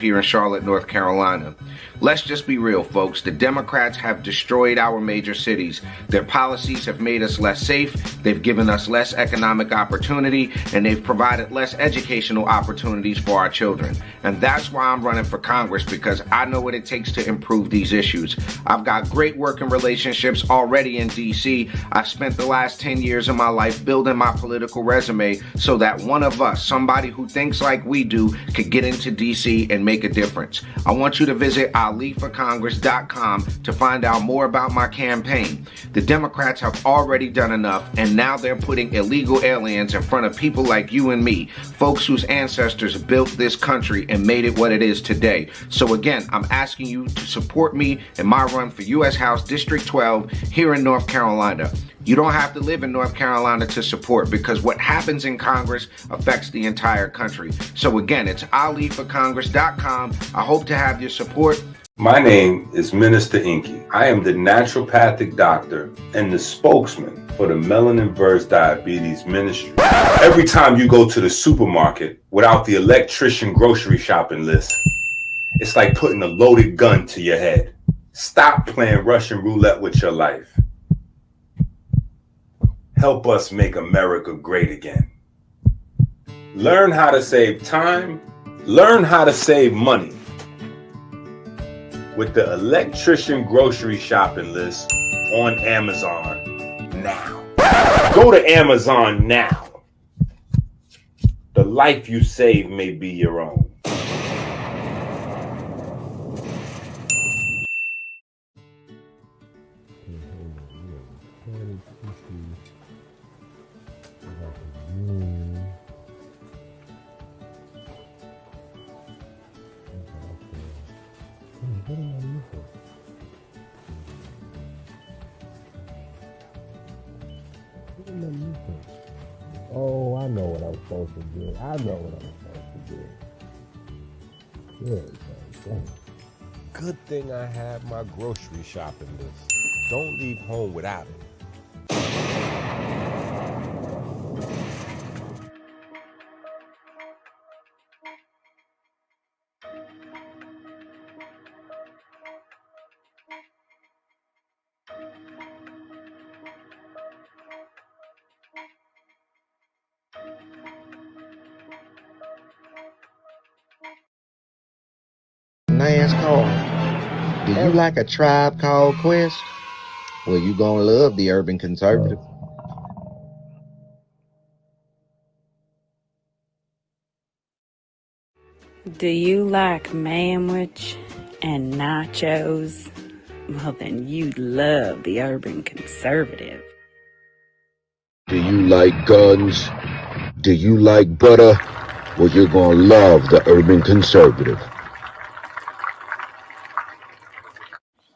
here in Charlotte, North Carolina. Let's just be real, folks. The Democrats have destroyed our major cities. Their policies have made us less safe, they've given us less economic opportunity, and they've provided less educational opportunities for our children. And that's why I'm running for Congress, because I know what it takes to improve these issues. I've got great working relationships already in D.C. I've spent the last 10 years of my life building my political resume so that one of us, somebody who thinks like we do, could get into D.C. and make a difference. I want you to visit aliforcongress.com to find out more about my campaign. The Democrats have already done enough, and now they're putting illegal aliens in front of people like you and me, folks whose ancestors built this country and made it what it is today. So again, I'm asking you to support me in my run for U.S. House District 12 here in North Carolina. You don't have to live in North Carolina to support, because what happens in Congress affects the entire country. So again, it's aliforcongress.com. I hope to have your support. My name is Minister EnQi. I am the naturopathic doctor and the spokesman for the Melanin Verse Diabetes Ministry. Every time you go to the supermarket without the electrician grocery shopping list, it's like putting a loaded gun to your head. Stop playing Russian roulette with your life. Help us make America great again. Learn how to save time. Learn how to save money with the electrician grocery shopping list on Amazon now. Go to Amazon now. The life you save may be your own. Oh, I know what I'm supposed to do. I know what I'm supposed to do. Good, good thing I have my grocery shopping list. Don't leave home without it. Nice call. Do you like a Tribe Called Quest? Well, you gonna love the Urban Conservative. Do you like manwich and nachos? Well, then you'd love the Urban Conservative. Do you like guns? Do you like butter? Well, you're gonna love the Urban Conservative.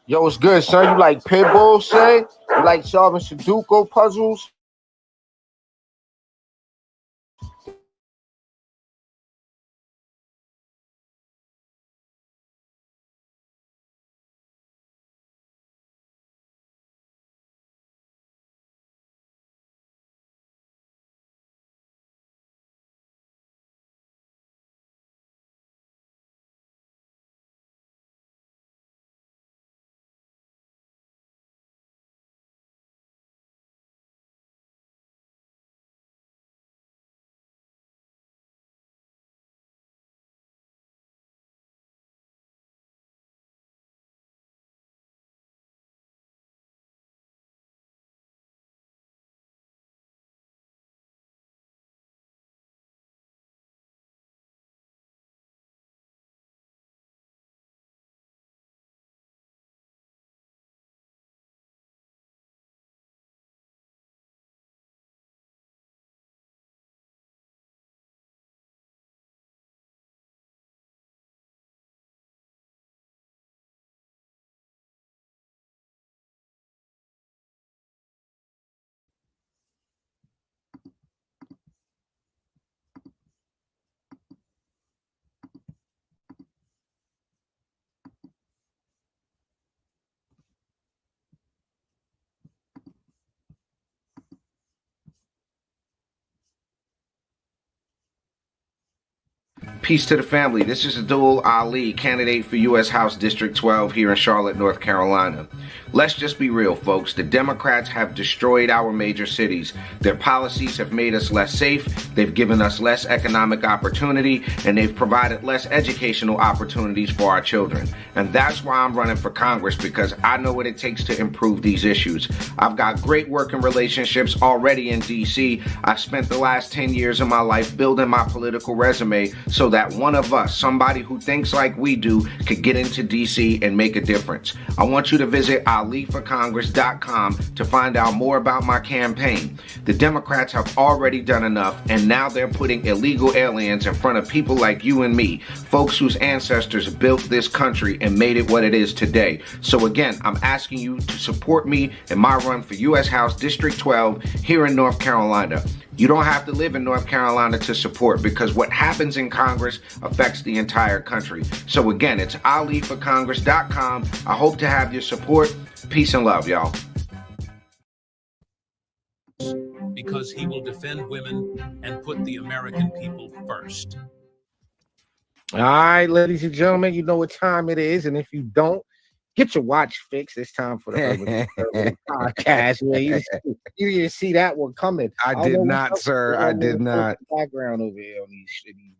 Yo, what's good, son? You like pit bulls, say? You like solving Sudoku puzzles? Peace to the family. This is Addul Ali, candidate for U.S. House District 12 here in Charlotte, North Carolina. Let's just be real, folks. The Democrats have destroyed our major cities. Their policies have made us less safe. They've given us less economic opportunity, and they've provided less educational opportunities for our children. And that's why I'm running for Congress, because I know what it takes to improve these issues. I've got great working relationships already in D.C. I've spent the last 10 years of my life building my political resume so that one of us, somebody who thinks like we do, could get into D.C. and make a difference. I want you to visit aliforcongress.com to find out more about my campaign. The Democrats have already done enough, and now they're putting illegal aliens in front of people like you and me, folks whose ancestors built this country and made it what it is today. So again, I'm asking you to support me in my run for U.S. House District 12 here in North Carolina. You don't have to live in North Carolina to support, because what happens in Congress affects the entire country. So again, it's aliforcongress.com. I hope to have your support. Peace and love, y'all. Because he will defend women and put the American people first. All right, ladies and gentlemen, you know what time it is. And if you don't, get your watch fixed. It's time for the Urban Conservative podcast. Man, you didn't see that one coming. I did not, sir. I did not. Background over here on these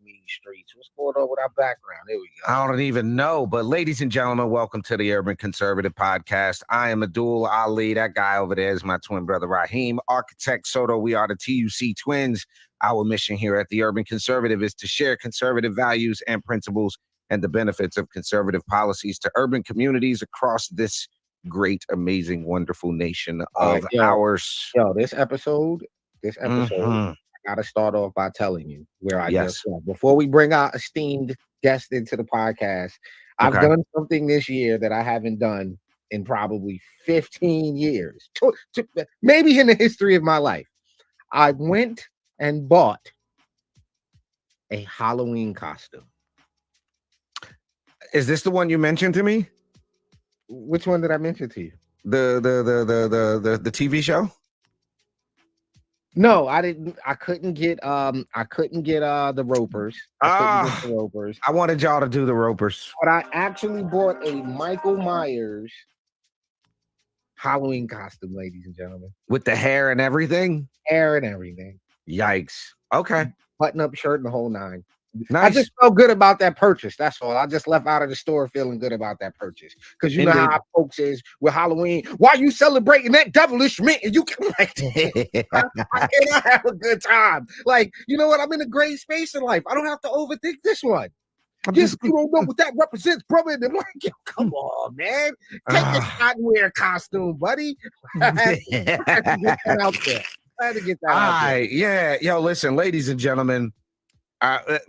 mean streets. What's going on with our background? There we go. I don't even know. But ladies and gentlemen, welcome to the Urban Conservative podcast. I am Addul Ali. That guy over there is my twin brother, Raheem. RKitech Soto. We are the TUC twins. Our mission here at the Urban Conservative is to share conservative values and principles and the benefits of conservative policies to urban communities across this great, amazing, wonderful nation of ours. This episode, I gotta start off by telling you where I just went. Before we bring our esteemed guest into the podcast, I've done something this year that I haven't done in probably 15 years, maybe in the history of my life. I went and bought a Halloween costume. Is this the one you mentioned to me? Which one did I mention to you? The TV show? No, I didn't. I couldn't get the ropers. I wanted y'all to do the ropers. But I actually bought a Michael Myers Halloween costume, ladies and gentlemen. With the hair and everything? Hair and everything. Yikes. Okay. Button-up shirt and the whole nine. Nice. I just felt good about that purchase. That's all. I just left out of the store feeling good about that purchase. Because you know how folks is with Halloween. Why are you celebrating that devilish mint? And you can I cannot have a good time. Like, you know what? I'm in a great space in life. I don't have to overthink this one. You don't know what that represents, brother. And I'm like, yo, come on, man. Take your cotton wear costume, buddy. I had to get that out there. Yeah. Yo, listen, ladies and gentlemen.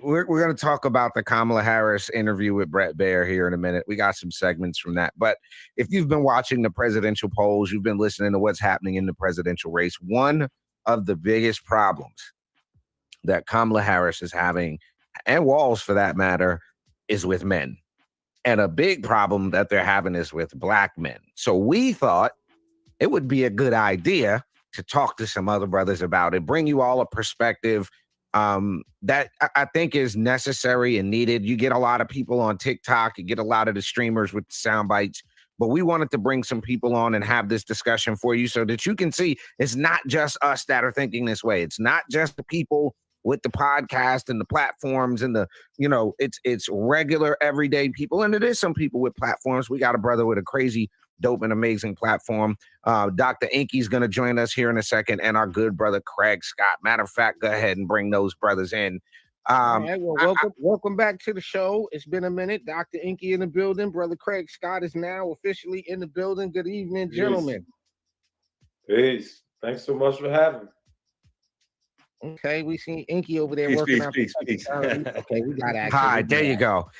We're going to talk about the Kamala Harris interview with Bret Baier here in a minute. We got some segments from that. But if you've been watching the presidential polls, you've been listening to what's happening in the presidential race, one of the biggest problems that Kamala Harris is having, and Walz for that matter, is with men. And a big problem that they're having is with black men. So we thought it would be a good idea to talk to some other brothers about it, bring you all a perspective that I think is necessary and needed. You get a lot of people on TikTok, you get a lot of the streamers with sound bites, but we wanted to bring some people on and have this discussion for you so that you can see it's not just us that are thinking this way. It's not just the people with the podcast and the platforms and the, it's regular everyday people. And it is some people with platforms. We got a brother with a crazy dope and amazing platform. Dr. EnQi is going to join us here in a second, and our good brother Craig Scott. Matter of fact, go ahead and bring those brothers in. All right, well, welcome back to the show. It's been a minute. Dr. EnQi in the building. Brother Craig Scott is now officially in the building. Good evening, gentlemen. Peace. Thanks so much for having me. Okay, we see EnQi over there working on peace. Okay, we got action. Hi, there you go.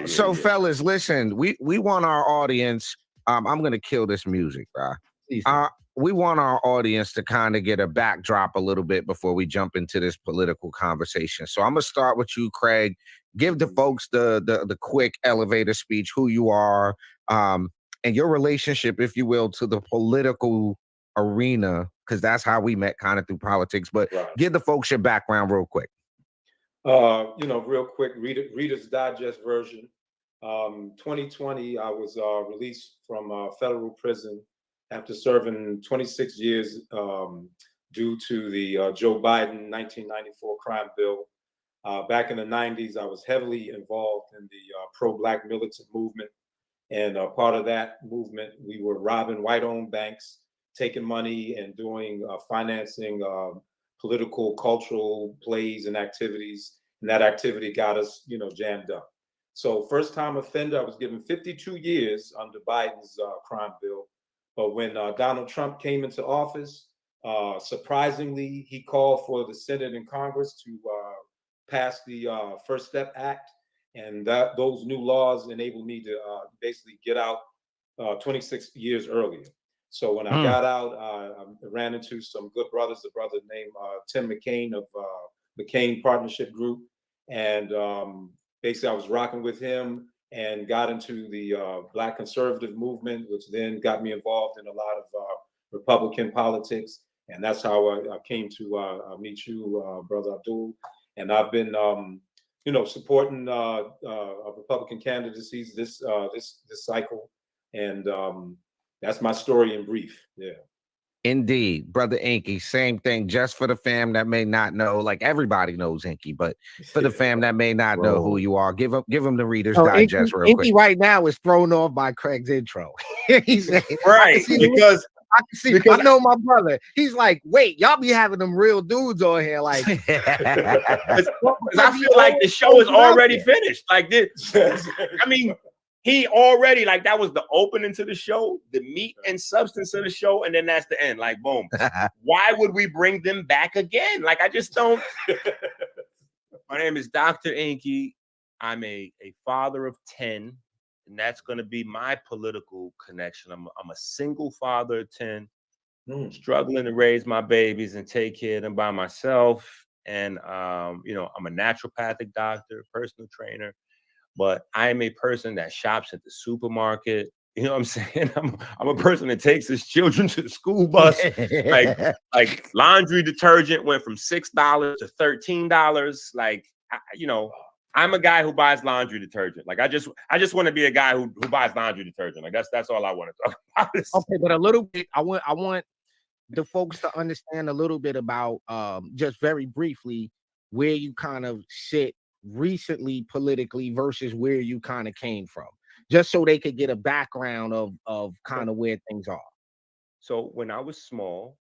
So fellas, listen, we want our audience. I'm gonna kill this music, bro. We want our audience to kind of get a backdrop a little bit before we jump into this political conversation. So I'm gonna start with you, Craig. Give the folks the quick elevator speech, who you are, and your relationship, if you will, to the political arena, because that's how we met, kind of through politics. But give the folks your background real quick. Real quick, Reader's Digest version. 2020, I was released from federal prison after serving 26 years due to the Joe Biden 1994 crime bill. Back in the 90s, I was heavily involved in the pro-Black militant movement. And part of that movement, we were robbing white-owned banks, taking money and doing financing political, cultural plays and activities. And that activity got us, jammed up. So first-time offender, I was given 52 years under Biden's crime bill. But when Donald Trump came into office, surprisingly, he called for the Senate and Congress to pass the First Step Act. And those new laws enabled me to basically get out 26 years earlier. So when I got out, I ran into some good brothers, a brother named Tim McCain of McCain Partnership Group. And basically I was rocking with him and got into the Black conservative movement, which then got me involved in a lot of Republican politics. And that's how I came to meet you, Brother Addul. And I've been supporting Republican candidacies this cycle, and that's my story in brief. Yeah. Indeed, Brother EnQi, same thing. Just for the fam that may not know, like everybody knows EnQi, but for the fam that may not know who you are, give them the Reader's Digest real quick. EnQi right now is thrown off by Craig's intro. He's right because. I know my brother. He's like, wait, y'all be having them real dudes on here, like. I feel like the show is already finished. Like this, I mean, he already that was the opening to the show, the meat and substance of the show, and then that's the end. Like, boom. Why would we bring them back again? Like, I just don't. My name is Dr. EnQi. I'm a father of 10. And that's going to be my political connection. I'm a single father of 10, struggling to raise my babies and take care of them by myself. And, I'm a naturopathic doctor, personal trainer, but I'm a person that shops at the supermarket. You know what I'm saying? I'm a person that takes his children to the school bus. like laundry detergent went from $6 to $13. I'm a guy who buys laundry detergent. Like I just want to be a guy who buys laundry detergent. Like that's all I want to talk about. Okay, but a little bit. I want the folks to understand a little bit about just very briefly where you kind of sit recently politically versus where you kind of came from, just so they could get a background of kind of where things are. So when I was small,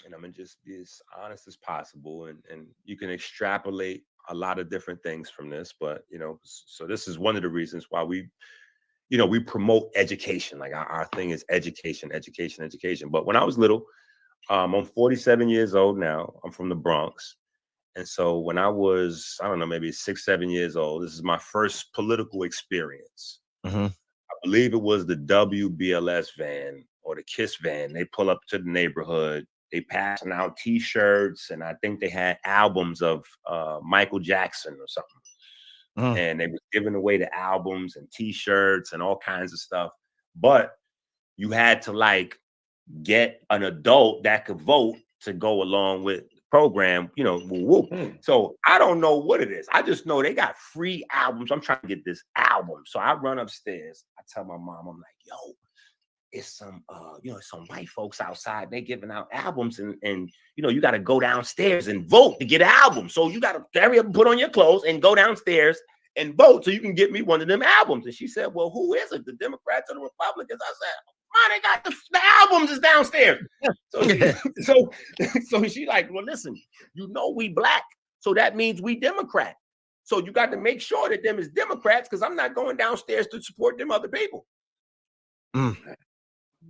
and I'm gonna just be as honest as possible, and you can extrapolate a lot of different things from this, but so this is one of the reasons why we promote education. Like our thing is education. But when I was little, I'm 47 years old now. I'm from the Bronx. And so when I was, I don't know, maybe 6, 7 years old, this is my first political experience. I believe it was the WBLS van or the KISS van. They pull up to the neighborhood. They passing out T-shirts, and I think they had albums of Michael Jackson or something. And they were giving away the albums and T-shirts and all kinds of stuff. But you had to get an adult that could vote to go along with the program, So I don't know what it is. I just know they got free albums. I'm trying to get this album. So I run upstairs. I tell my mom, I'm like, yo, it's some some white folks outside. They giving out albums, and you got to go downstairs and vote to get an album. So you got to hurry up and put on your clothes and go downstairs and vote so you can get me one of them albums. And she said, well, who is it? The Democrats or the Republicans? I said, they got the albums is downstairs. So she like, well, listen, we Black, so that means we Democrat. So you got to make sure that them is Democrats, because I'm not going downstairs to support them other people.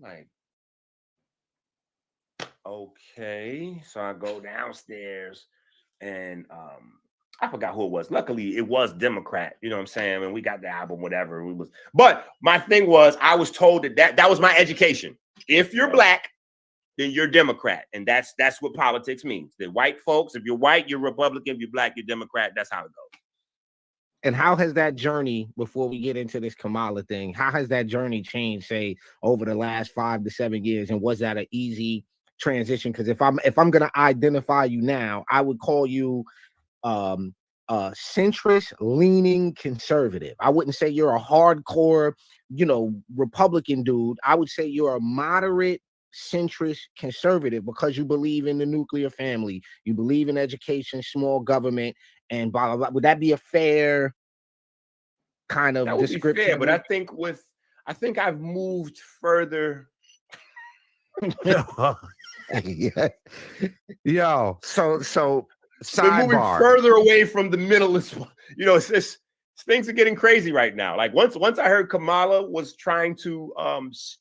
Like, okay, so I go downstairs, and I forgot who it was. Luckily, it was Democrat. You know what I'm saying? And we got the album, whatever it was. But my thing was, I was told that was my education. If you're Black, then you're Democrat, and that's what politics means. The white folks, if you're white, you're Republican. If you're Black, you're Democrat. That's how it goes. And how has that journey, before we get into this Kamala thing, how has that journey changed, say, over the last 5 to 7 years? And was that an easy transition? Because if I'm gonna identify you now, I would call you centrist leaning conservative. I wouldn't say you're a hardcore, Republican dude. I would say you're a moderate centrist conservative because you believe in the nuclear family, you believe in education, small government, and blah blah blah. Would that be a fair kind of That would description? be fair, but I think I've moved further. Yeah. Yo, so We're moving sidebar. further away from the middleist. It's things are getting crazy right now. Like once I heard Kamala was trying to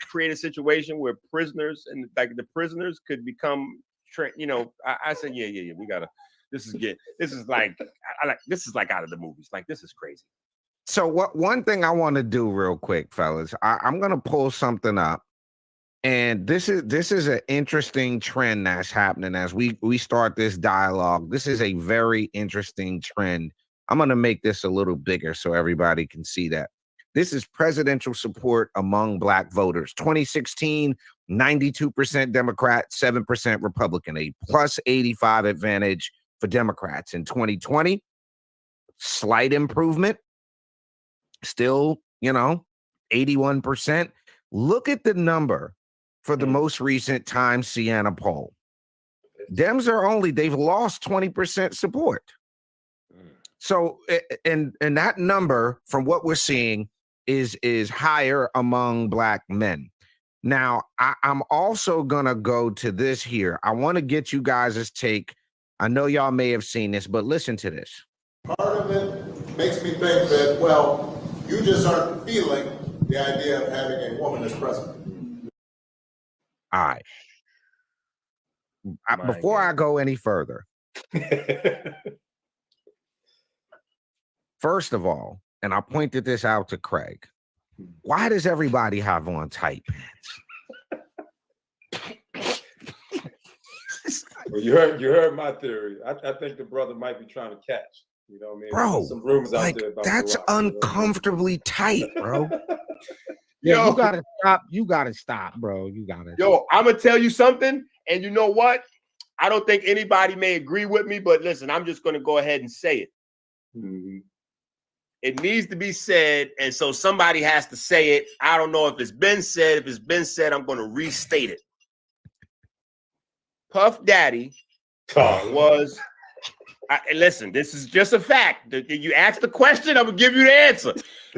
create a situation where prisoners and like the prisoners could become, I said, yeah, we gotta. This is like out of the movies. Like this is crazy. So one thing I want to do real quick, fellas, I'm gonna pull something up. And this is an interesting trend that's happening as we start this dialogue. This is a very interesting trend. I'm going to make this a little bigger so everybody can see that. This is presidential support among Black voters. 2016, 92% Democrat, 7% Republican, a plus 85 advantage for Democrats. In 2020, slight improvement, still, 81%. Look at the number for the most recent Times Siena poll. Dems they've lost 20% support. So, and that number from what we're seeing is higher among Black men. Now, I'm also gonna go to this here. I want to get you guys' take. I know y'all may have seen this, but listen to this. Part of it makes me think that, well, you just aren't feeling the idea of having a woman as president. All right. Before I go any further, first of all, and I pointed this out to Craig, why does everybody have on tight pants? Well, you heard my theory. I think the brother might be trying to catch. You know what I mean? Bro, some rumors like, out there about that's uncomfortably tight, bro. Yeah, you gotta stop. You gotta stop, bro. You gotta. Yo, I'm gonna tell you something, and you know what? I don't think anybody may agree with me, but listen, I'm just gonna go ahead and say it. Mm-hmm. It needs to be said, and so somebody has to say it. I don't know if it's been said. If it's been said, I'm gonna restate it. Puff Daddy was. Listen, this is just a fact. You asked the question, I'm gonna give you the answer.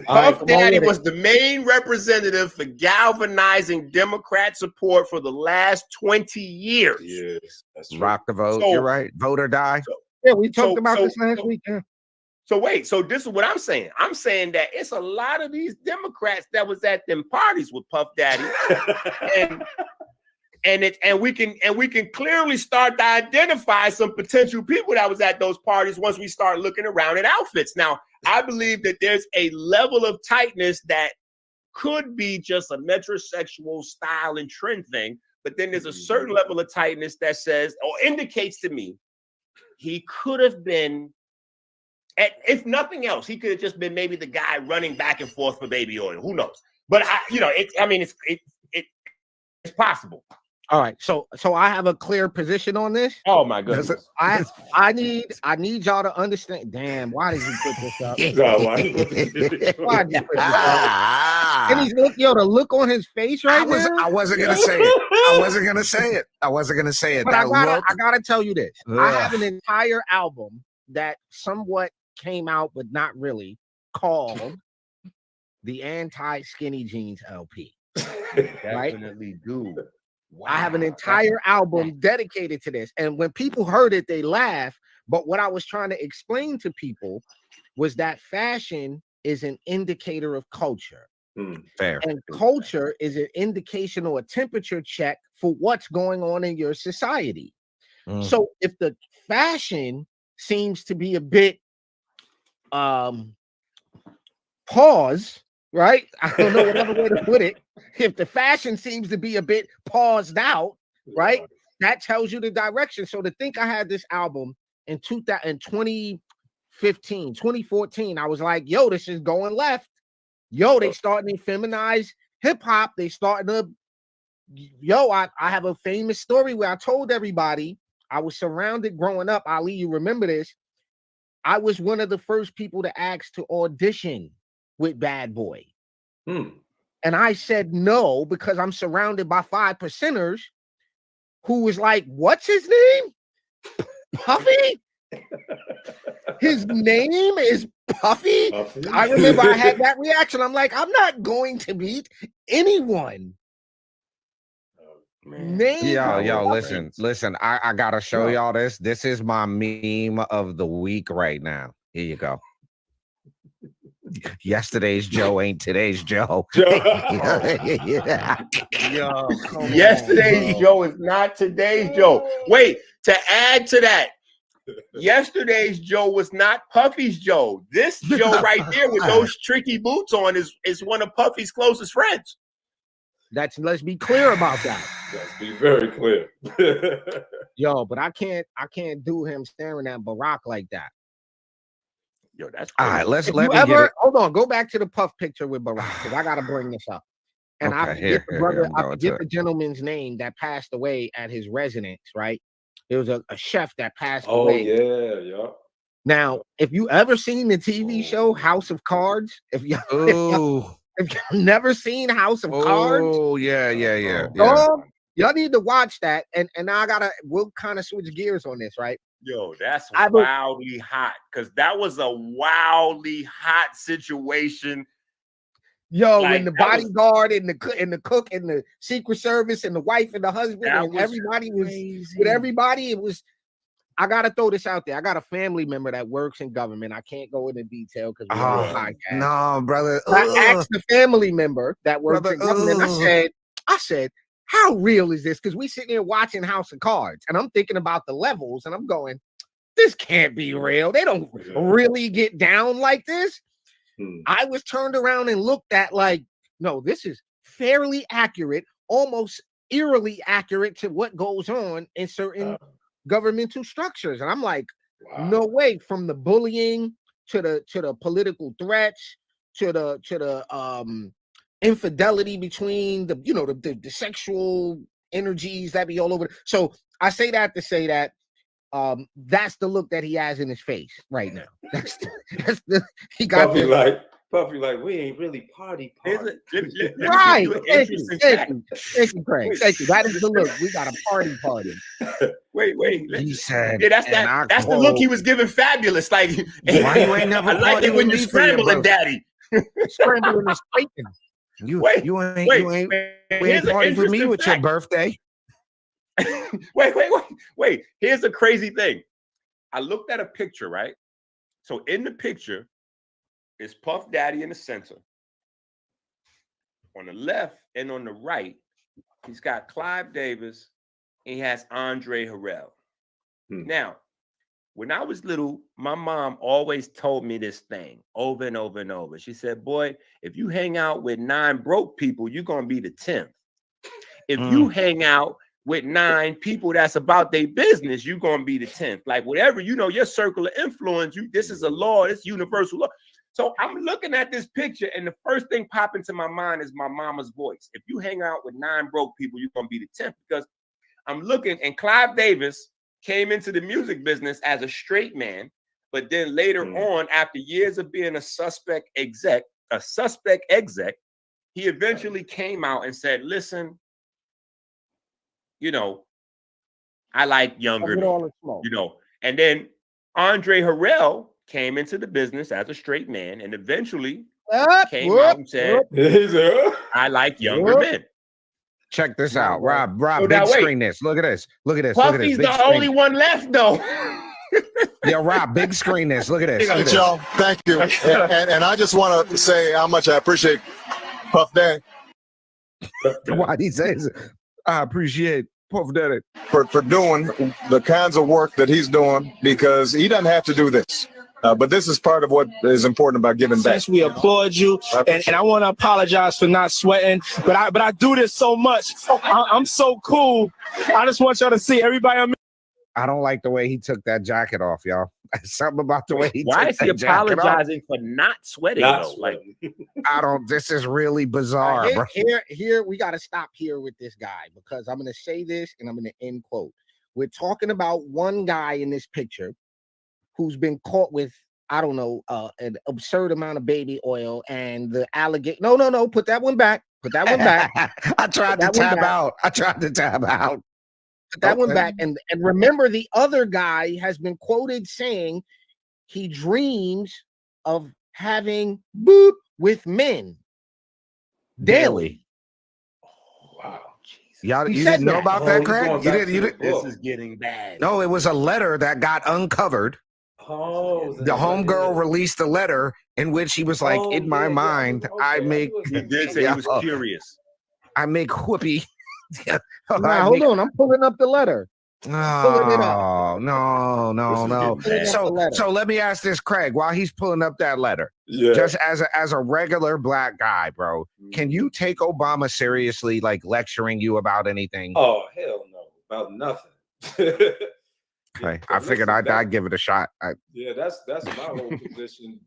Puff Daddy was the main representative for galvanizing Democrat support for the last 20 years. Yes, that's true. Rock the vote. You're right. Vote or die. Yeah, we talked about this last week. Yeah. So wait, so this is what I'm saying. I'm saying that it's a lot of these Democrats that was at them parties with Puff Daddy, and we can clearly start to identify some potential people that was at those parties once we start looking around at outfits. Now, I believe that there's a level of tightness that could be just a metrosexual style and trend thing, but then there's a certain level of tightness that says or indicates to me he could have been, if nothing else, he could have just been maybe the guy running back and forth for baby oil. Who knows? But it's possible. All right, so I have a clear position on this. Oh my goodness! I need y'all to understand. Damn, why did you put this up? Why did you put this up? And he's the look on his face right now. I wasn't gonna say it. But I gotta tell you this. Ugh. I have an entire album that somewhat came out, but not really, called the Anti-Skinny Jeans LP. Definitely do. Wow, I have an entire album dedicated to this. And when people heard it, they laughed. But what I was trying to explain to people was that fashion is an indicator of culture. Fair. And culture is an indication or a temperature check for what's going on in your society. So if the fashion seems to be a bit pause, right? I don't know whatever way to put it. If the fashion seems to be a bit paused out, right? That tells you the direction. So to think I had this album in 2015, 2014, I was like, yo, this is going left. Yo, they starting to feminize hip hop. They starting to, I have a famous story where I told everybody I was surrounded growing up. Ali, you remember this? I was one of the first people to ask to audition with Bad Boy. And I said no because I'm surrounded by 5%ers who was like, what's his name? Puffy? His name is Puffy? I remember I had that reaction. I'm like, I'm not going to meet anyone. Yo, listen. I gotta show y'all this. This is my meme of the week right now. Here you go. Yesterday's Joe ain't today's Joe. Yesterday's Joe is not today's Joe. Wait, to add to that, yesterday's Joe was not Puffy's Joe. This Joe right there with those tricky boots on is one of Puffy's closest friends. Let's be clear about that. Let's be very clear. Yo, but I can't do him staring at Barack like that. Yo, that's all right. Let me hold on. Go back to the Puff picture with Barack because I gotta bring this up. And I forget the gentleman's name that passed away at his residence. Right, it was a chef that passed away. Oh yeah. Now, if you ever seen the TV show House of Cards, if you've never seen House of Cards, y'all need to watch that. And we'll kind of switch gears on this, right? Yo, that's wildly hot because that was a wildly hot situation. Yo, like, when the bodyguard and the cook and the Secret Service and the wife and the husband and everybody was with everybody, it was. I gotta throw this out there. I got a family member that works in government. I can't go into detail because we're on a podcast. No, brother. I asked the family member that works in government. I said, how real is this? Because we sitting here watching House of Cards, and I'm thinking about the levels, and I'm going, this can't be real. They don't really get down like this. I was turned around and looked at like, no, this is fairly accurate, almost eerily accurate to what goes on in certain governmental structures. And I'm like, no way, from the bullying to the political threats to the infidelity between the sexual energies that be all over. So I say that to say that that's the look that he has in his face right now. He got Puffy like we ain't really party. Right. Thank you, Craig. Thank you. That is the look. We got a party. Wait. He said, that's the look he was giving Fabulous. Like, why you ain't never I like it when you're scrambling, Daddy. Scrambling and scraping. You ain't party for me with your birthday. Wait. Here's the crazy thing. I looked at a picture, right? So in the picture, it's Puff Daddy in the center. On the left and on the right, he's got Clive Davis and he has Andre Harrell. Now, when I was little, my mom always told me this thing over and over and over. She said, boy, if you hang out with 9 broke people, you're going to be the 10th. If you hang out with 9 people that's about their business, you're going to be the 10th. Like whatever, your circle of influence, this is a law, it's universal law. So I'm looking at this picture and the first thing popping into my mind is my mama's voice. If you hang out with 9 broke people, you're going to be the 10th, because I'm looking, and Clive Davis came into the music business as a straight man, but then later on, after years of being a suspect exec, he eventually came out and said, listen, I like younger men, and then Andre Harrell came into the business as a straight man and eventually came out and said, I like younger men. Check this out. Rob, big screen this. Look at this. Puffy's the only one left, though. Yo, Rob, big screen this. Look at this. Y'all, thank you. And I just want to say how much I appreciate Puff Daddy. Why he says I appreciate Puff Daddy for doing the kinds of work that he's doing, because he doesn't have to do this. But this is part of what is important about giving back. Yes, we applaud you, and I want to apologize for not sweating, but I do this so much. I'm so cool. I just want y'all to see everybody. I don't like the way he took that jacket off, y'all. Something about the way he. Why is he apologizing for not sweating? This is really bizarre, bro. Here, we got to stop here with this guy, because I'm going to say this and I'm going to end quote. We're talking about one guy in this picture who's been caught with, I don't know, an absurd amount of baby oil and the alligator. No, put that one back. Put that one back. I tried to tab out. Put that one back. And remember, the other guy has been quoted saying he dreams of having boop with men daily. Wow. Y'all, you didn't know about that, Craig? You didn't. This is getting bad. No, it was a letter that got uncovered. Oh, the homegirl released a letter in which he was like, in my mind, I make. He did say he was curious. I make whoopee. Hold on, I'm pulling up the letter. No. So let me ask this, Craig, while he's pulling up that letter, just as a regular black guy, bro, can you take Obama seriously, like lecturing you about anything? Oh, hell no, about nothing. Okay, I figured I'd give it a shot. That's my whole position.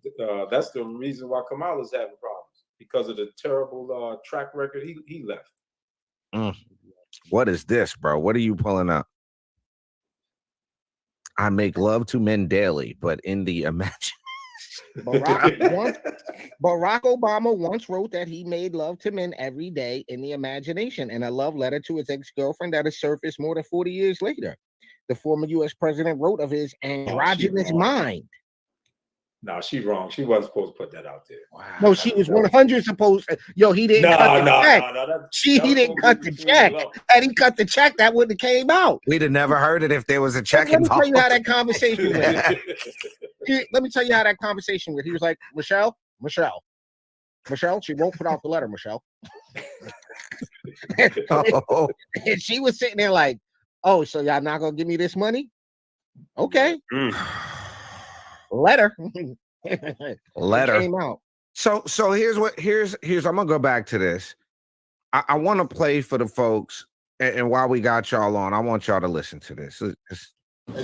That's the reason why Kamala's having problems, because of the terrible track record he left. What is this, bro? What are you pulling up? I make love to men daily, but in the imagination. Barack Obama once wrote that he made love to men every day in the imagination, and a love letter to his ex-girlfriend that has surfaced more than 40 years later. The former U.S. president wrote of his androgynous mind. No, she's wrong. She wasn't supposed to put that out there. Wow. No, she was 100 supposed to. Yo, he didn't cut the check. He didn't cut the check. Had he cut the check, that wouldn't have came out. We'd have never heard it if there was a check involved. involved. Let me tell you how that conversation went. Let me tell you how that conversation went. He was like, Michelle, she won't put out the letter, Michelle. And she was sitting there like, oh, so y'all not gonna give me this money? Okay. Letter. Came out. So here's I'm gonna go back to this. I want to play for the folks, and while we got y'all on, I want y'all to listen to this. And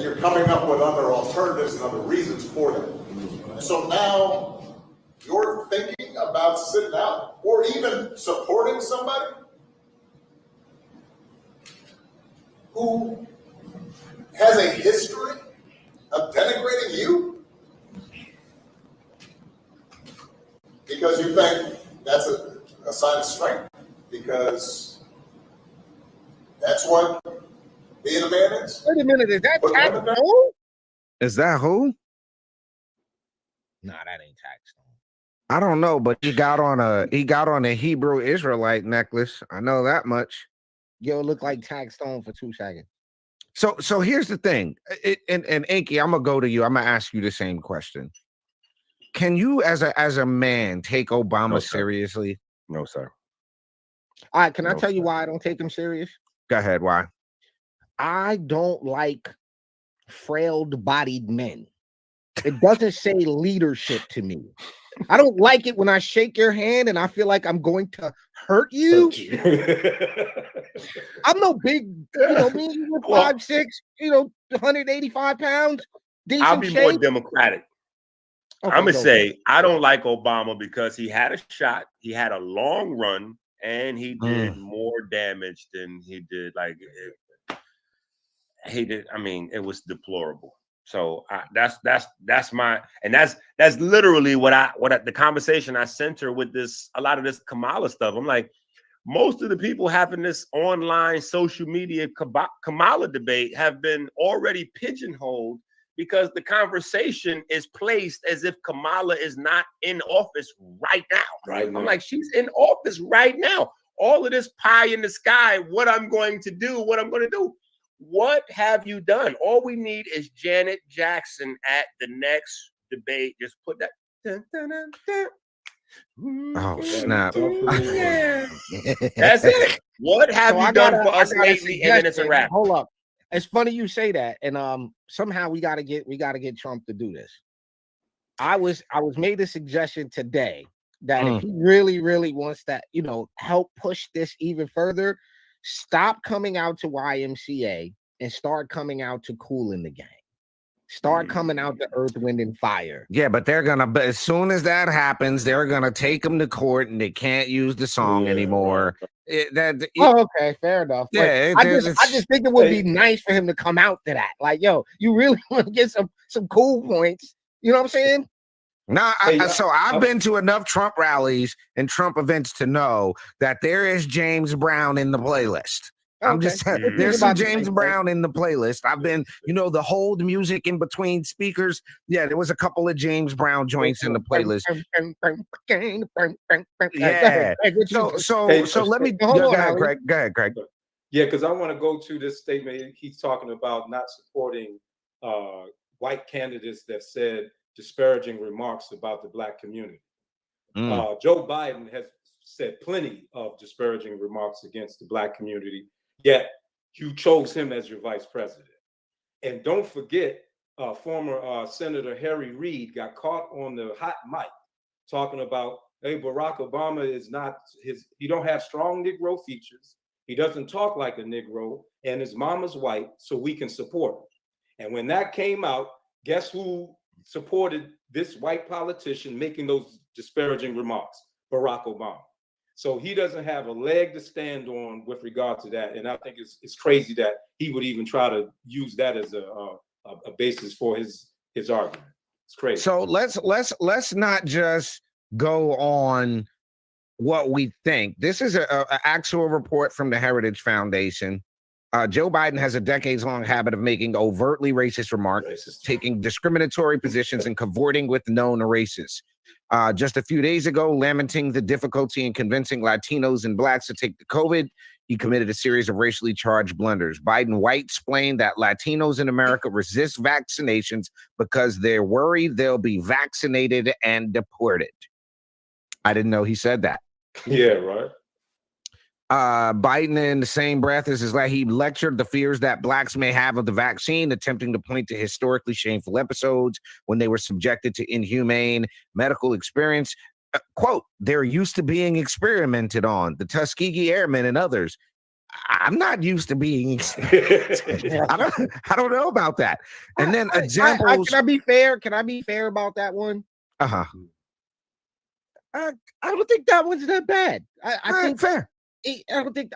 you're coming up with other alternatives and other reasons for them. So now you're thinking about sitting out or even supporting somebody who has a history of denigrating you because you think that's a sign of strength, because that's what being a man is. Wait a minute, is that Tax Stone? Is that who? Nah, that ain't Tax Stone. I don't know, but he got on a Hebrew Israelite necklace. I know that much. Yo, it looked like Tax Stone for 2 seconds. So here's the thing, and EnQi, I'm gonna go to you. I'm gonna ask you the same question. Can you, as a man, take Obama seriously? No, sir. All right, can I tell you why I don't take him serious? Go ahead. Why? I don't like frail-bodied men. It doesn't say leadership to me. I don't like it when I shake your hand and I feel like I'm going to hurt you. I'm no big, me, you're 5'6", 185 pounds. I'll be more democratic. Okay, I'm gonna say I don't like Obama because he had a shot, he had a long run, and he did more damage than he did. I mean, it was deplorable. So that's my, and that's literally what the conversation I center with a lot of this Kamala stuff. I'm like, most of the people having this online social media Kamala debate have been already pigeonholed because the conversation is placed as if Kamala is not in office right now. I'm like, she's in office right now. All of this pie in the sky, what I'm going to do. What have you done? All we need is Janet Jackson at the next debate. Just put that. Dun, dun, dun, dun. Oh, snap. That's it. What have you done for us lately? And then it's a wrap. Hold up. It's funny you say that. And somehow we gotta get Trump to do this. I was made a suggestion today that if he really, really wants that, help push this even further, stop coming out to YMCA and start coming out to Kool in the Gang. Start coming out to Earth, Wind, and Fire. Yeah, but but as soon as that happens, they're gonna take him to court, and they can't use the song anymore. Okay, fair enough. Yeah, I just think it would be nice for him to come out to that. Like, yo, you really want to get some cool points. You know what I'm saying? No, so I've been to enough Trump rallies and Trump events to know that there is James Brown in the playlist. I'm just saying, there's some James Brown in the playlist. I've been, the hold music in between speakers. Yeah, there was a couple of James Brown joints in the playlist. Yeah. So let me go ahead, Craig. Yeah, because I want to go to this statement. He's talking about not supporting white candidates that said disparaging remarks about the Black community. Joe Biden has said plenty of disparaging remarks against the Black community. Yet you chose him as your vice president. And don't forget, former Senator Harry Reid got caught on the hot mic talking about, hey, Barack Obama is not he don't have strong Negro features. He doesn't talk like a Negro, and his mama's white, so we can support him. And when that came out, guess who supported this white politician making those disparaging remarks? Barack Obama. So he doesn't have a leg to stand on with regard to that. And I think it's crazy that he would even try to use that as a basis for his argument. It's crazy. So let's not just go on what we think. This is an actual report from the Heritage Foundation. Joe Biden has a decades-long habit of making overtly racist remarks, taking discriminatory positions, and cavorting with known racists. Just a few days ago, lamenting the difficulty in convincing Latinos and Blacks to take the COVID, he committed a series of racially charged blunders. Biden white-splained that Latinos in America resist vaccinations because they're worried they'll be vaccinated and deported. I didn't know he said that. Yeah, right. Biden, in the same breath, he lectured the fears that Blacks may have of the vaccine, attempting to point to historically shameful episodes when they were subjected to inhumane medical experience. Quote, they're used to being experimented on, the Tuskegee Airmen and others. I'm not used to being I don't know about that. And then examples. Can I be fair? Can I be fair about that one? Uh-huh. I don't think that one's that bad. I think fair. I don't think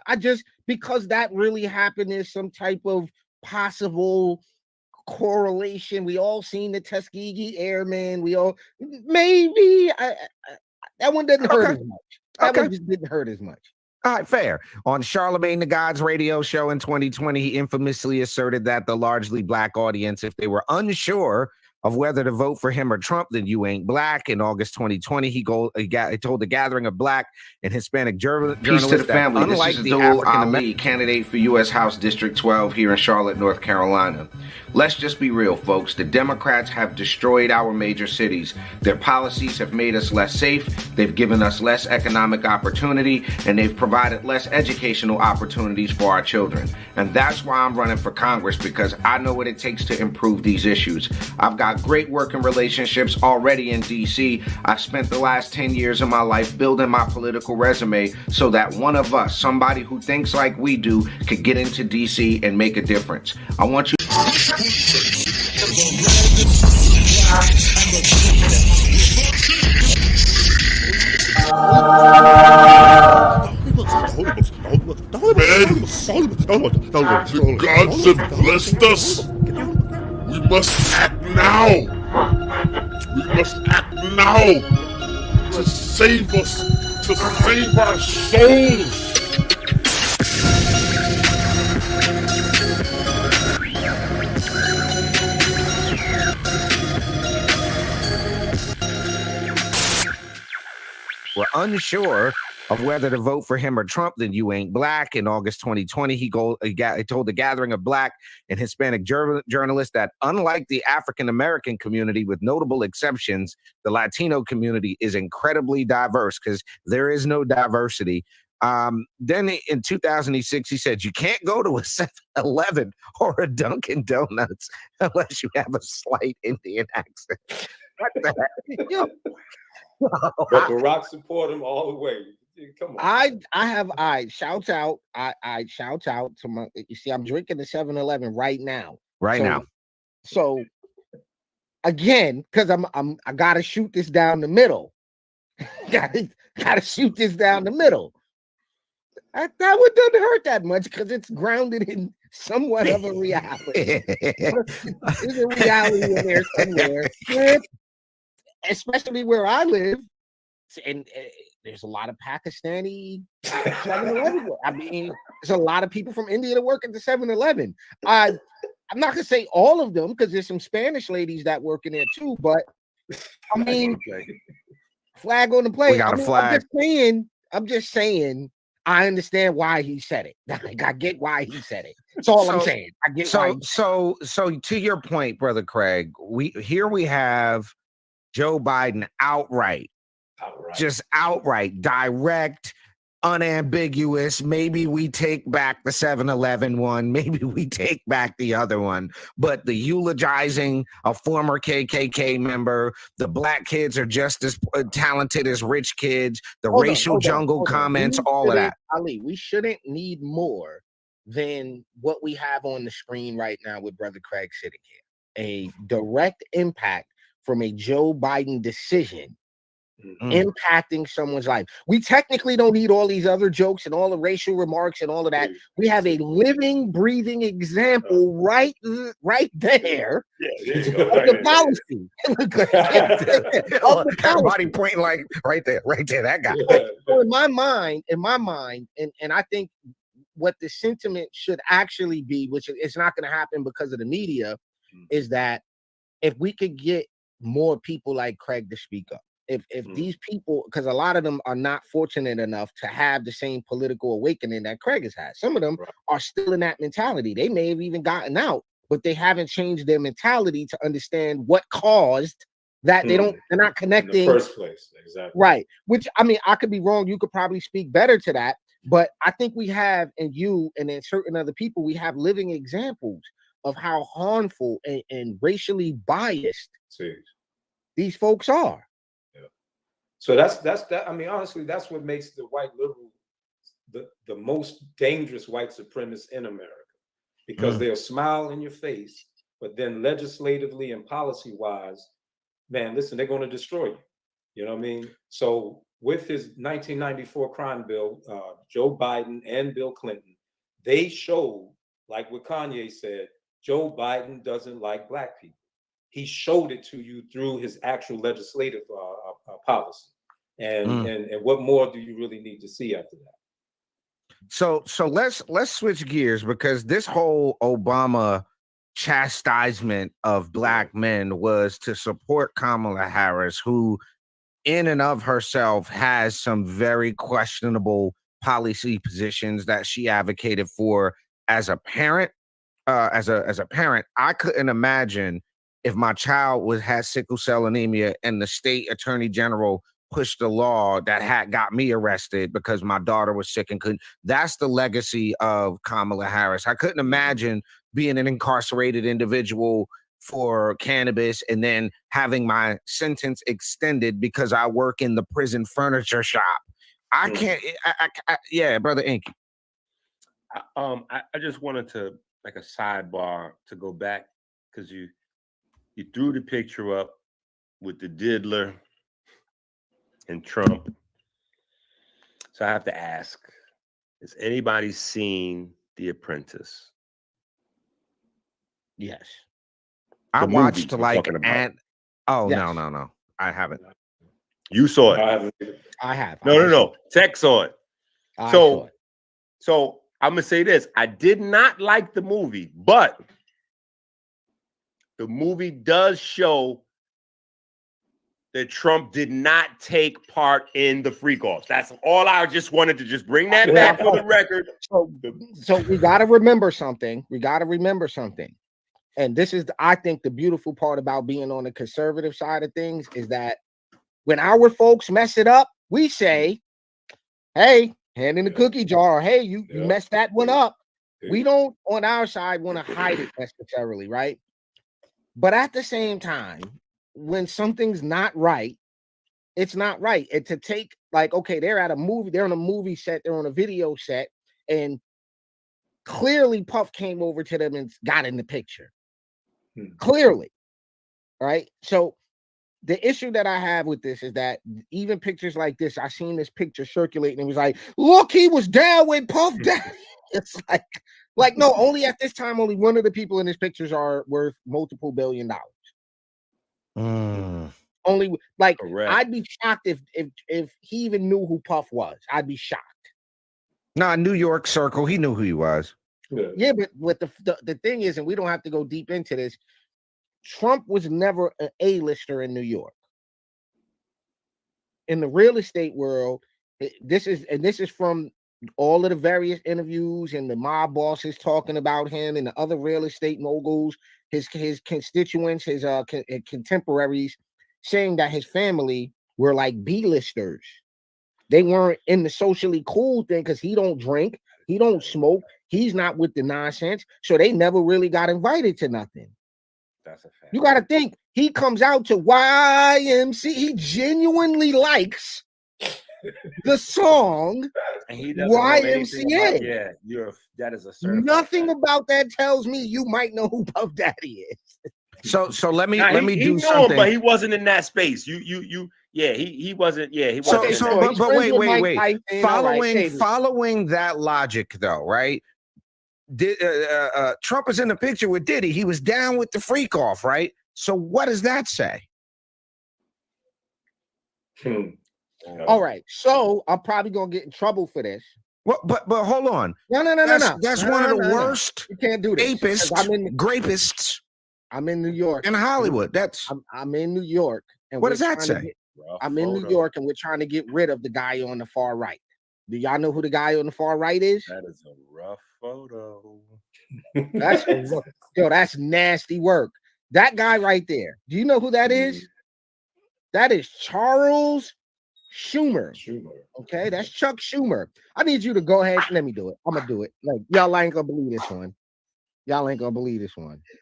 because that really happened is some type of possible correlation. We all seen the Tuskegee Airmen. Maybe that one doesn't hurt as much. That one just didn't hurt as much. All right, fair. On Charlemagne the God's radio show in 2020, he infamously asserted that the largely Black audience, if they were unsure of whether to vote for him or Trump, then you ain't Black. In August 2020, he told the gathering of Black and Hispanic journalists. Peace to the family. This is Addul Ali, candidate for U.S. House District 12 here in Charlotte, North Carolina. Let's just be real, folks. The Democrats have destroyed our major cities. Their policies have made us less safe. They've given us less economic opportunity, and they've provided less educational opportunities for our children. And that's why I'm running for Congress, because I know what it takes to improve these issues. I've got great working relationships already in D.C. I've spent the last 10 years of my life building my political resume so that one of us, somebody who thinks like we do, could get into D.C. and make a difference. I want you... The gods have blessed us. We must act now. We must act now to save us, to save our souls. We're unsure of whether to vote for him or Trump, then you ain't Black. In August 2020, he told the gathering of Black and Hispanic journalists that unlike the African-American community, with notable exceptions, the Latino community is incredibly diverse because there is no diversity. Then in 2006, he said, you can't go to a 7-Eleven or a Dunkin' Donuts unless you have a slight Indian accent. What the heck? But Barack support him all the way. Come on. I shout out to my, you see, I'm drinking the 7-Eleven right now. Now. So again, because I gotta shoot this down the middle. gotta shoot this down the middle. That one doesn't hurt that much because it's grounded in somewhat of a reality. There's a reality in there somewhere, especially where I live, and there's a lot of Pakistani 7-Eleven. I mean, there's a lot of people from India that work at the 7-Eleven. I'm not gonna say all of them because there's some Spanish ladies that work in there too, but I mean, flag on the plate. We got a flag. I'm just saying. I understand why he said it. Like, I get why he said it. That's all I'm saying. I get why. So to your point, Brother Craig, we have Joe Biden outright, just outright, direct, unambiguous. Maybe we take back the 7-Eleven one. Maybe we take back the other one. But the eulogizing a former KKK member, the black kids are just as talented as rich kids, the racial jungle comments, all of that. Ali, we shouldn't need more than what we have on the screen right now with Brother Craig sitting here. A direct impact from a Joe Biden decision impacting someone's life. We technically don't need all these other jokes and all the racial remarks and all of that. We have a living, breathing example right there of the policy. Everybody pointing like right there, that guy. So in my mind, and I think what the sentiment should actually be, which it's not going to happen because of the media, is that if we could get more people like Craig to speak up. If these people, because a lot of them are not fortunate enough to have the same political awakening that Craig has had. Some of them are still in that mentality. They may have even gotten out, but they haven't changed their mentality to understand what caused that. They're not connecting in the first place. Exactly. Right. Which, I mean, I could be wrong. You could probably speak better to that. But I think we have, and you and then certain other people, we have living examples of how harmful and racially biased these folks are. So that's I mean, honestly, that's what makes the white liberal the most dangerous white supremacist in America, because they'll smile in your face, but then legislatively and policy wise, man, listen, they're going to destroy you. You know what I mean? So with his 1994 crime bill, Joe Biden and Bill Clinton, they showed, like what Kanye said, Joe Biden doesn't like black people. He showed it to you through his actual legislative policy. And what more do you really need to see after that? So let's switch gears, because this whole Obama chastisement of black men was to support Kamala Harris, who in and of herself has some very questionable policy positions that she advocated for as a parent. As a parent, I couldn't imagine if my child had sickle cell anemia and the state attorney general pushed a law that had got me arrested because my daughter was sick and couldn't. That's the legacy of Kamala Harris. I couldn't imagine being an incarcerated individual for cannabis and then having my sentence extended because I work in the prison furniture shop. I can't. Yeah, Brother EnQi. I just wanted to, like, a sidebar to go back, because you threw the picture up with the diddler and Trump. So I have to ask, has anybody seen The Apprentice? Yes. I watched like Yes. No. I haven't. You saw it. I have. No. Tech saw it. So I'm gonna say this. I did not like the movie, but the movie does show that Trump did not take part in the freak-offs. That's all. I just wanted to just bring that back for the record. So we got to remember something. And this is, I think, the beautiful part about being on the conservative side of things is that when our folks mess it up, we say, hey, hand in the cookie jar. Hey, you messed that one up. We don't, on our side, want to hide it necessarily, right? But at the same time, when something's not right, it's not right. And to take, like, okay, they're at a movie, they're on a movie set, they're on a video set, and clearly Puff came over to them and got in the picture. Clearly. right? So the issue that I have with this is that even pictures like this, I seen this picture circulating. It was like, look, he was down with Puff Daddy. It's like no, only at this time, only one of the people in these pictures are worth multiple $1 billion. Only like I'd be shocked if he even knew who Puff was. I'd be shocked. Nah, New York circle, he knew who he was. Yeah, but what the thing is, and we don't have to go deep into this. Trump was never an A-lister in New York. In the real estate world, this is from all of the various interviews and the mob bosses talking about him and the other real estate moguls, his constituents, his contemporaries, saying that his family were like B-listers. They weren't in the socially cool thing because he don't drink, he don't smoke, he's not with the nonsense, so they never really got invited to nothing. That's a fact. You got to think he comes out to YMC. He genuinely likes the song and he doesn't know anything about, YMCA. That is a certified Nothing about that tells me you might know who Puff Daddy is. So let me he do knew something. him, but he wasn't in that space. He wasn't. Yeah, he wasn't. But wait. Following that logic, though, right? Trump is in the picture with Diddy. He was down with the freak off, right? So what does that say? All right, so I'm probably gonna get in trouble for this. Well, but hold on. No. That's one of the worst. You can't do this. Grapists. I'm in New York. In Hollywood. I'm in New York. And what does that say? I'm in New York, and we're trying to get rid of the guy on the far right. Do y'all know who the guy on the far right is? That is a rough photo. That's nasty work. That guy right there. Do you know who that is? That is Charles Schumer. Okay, that's Chuck Schumer. I need you to go ahead. Let me do it. I'm gonna do it. Like y'all ain't gonna believe this one.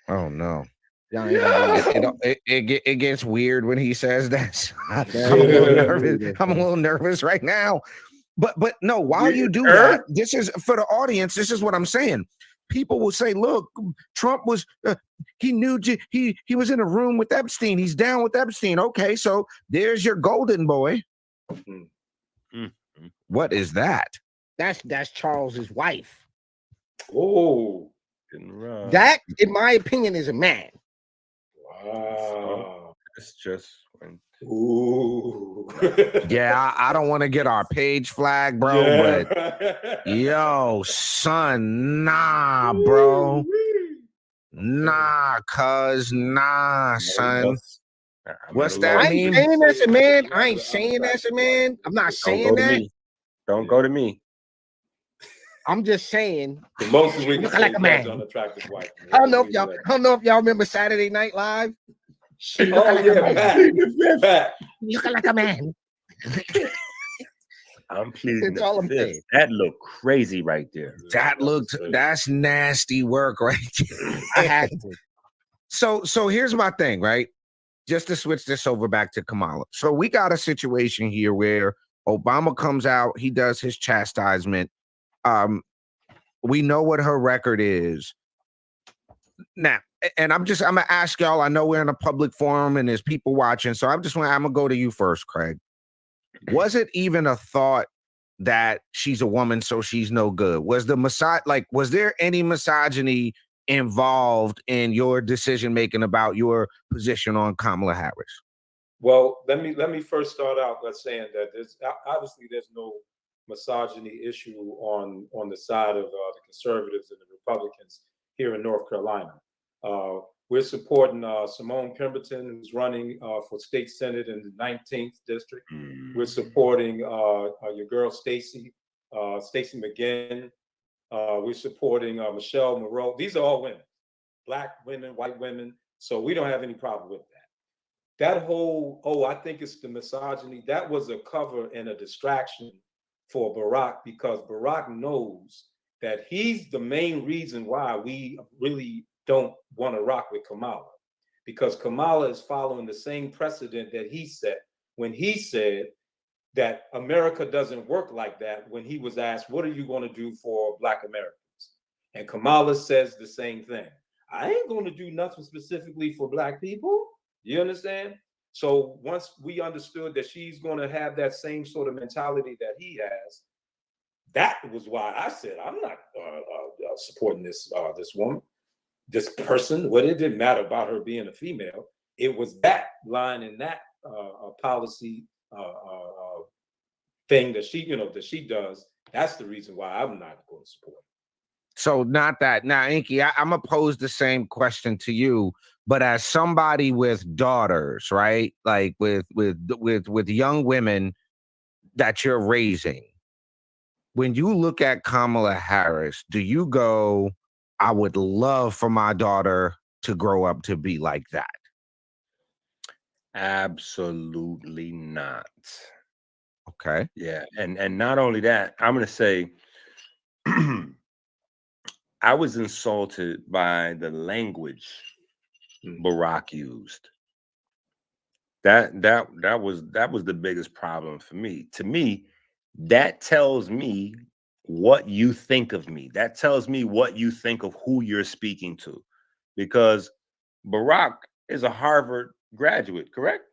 Oh no. Y'all ain't gonna believe it. It gets weird when he says that. I'm a little nervous right now. But no, while you do that, this is for the audience. This is what I'm saying. People will say, "Look, Trump was he knew he was in a room with Epstein. He's down with Epstein." Okay, so there's your golden boy. What is that? That's Charles's wife. Oh, that, in my opinion, is a man. Wow, it's just. Ooh. Yeah, I don't want to get our page flag, bro, but yo, son, nah, bro. Nah, son. What's that mean? I ain't saying that's a man. I ain't saying that's a man. I'm not saying that. Don't go to me. I'm just saying. The most we can look like a man. Unattractive wife. I don't know if y'all remember Saturday Night Live. She look like a man. Look like a man. I'm pleading. That's all I'm saying. That looked crazy right there. That's nasty work right there. I had to. So here's my thing, right? Just to switch this over back to Kamala. So we got a situation here where Obama comes out, he does his chastisement. We know what her record is. Now, and I'm gonna ask y'all. I know we're in a public forum and there's people watching, so I'm gonna go to you first, Craig. Was it even a thought that she's a woman, so she's no good? Was there any misogyny involved in your decision making about your position on Kamala Harris? Well, let me first start out by saying that there's no misogyny issue on the side of the conservatives and the Republicans here in North Carolina. We're supporting Simone Pemberton, who's running for state senate in the 19th district. We're supporting your girl Stacey McGinn. We're supporting Michelle Moreau. These are all women, Black women, white women. So we don't have any problem with that. That whole, I think it's the misogyny, that was a cover and a distraction for Barack, because Barack knows that he's the main reason why we really don't want to rock with Kamala, because Kamala is following the same precedent that he set when he said that America doesn't work like that when he was asked, what are you going to do for Black Americans? And Kamala says the same thing. I ain't going to do nothing specifically for Black people. You understand? So once we understood that she's going to have that same sort of mentality that he has, that was why I said I'm not supporting this woman, this person. What it didn't matter about her being a female. It was that line and that policy thing that she does. That's the reason why I'm not going to support it. So not that. Now, EnQi, I'm gonna pose the same question to you, but as somebody with daughters, right? Like with young women that you're raising, when you look at Kamala Harris, do you go, I would love for my daughter to grow up to be like that? Absolutely not. Okay. Yeah, and not only that, I'm gonna say I was insulted by the language Barack used. That was the biggest problem for me. To me, that tells me what you think of me. That tells me what you think of who you're speaking to, because Barack is a Harvard graduate, correct?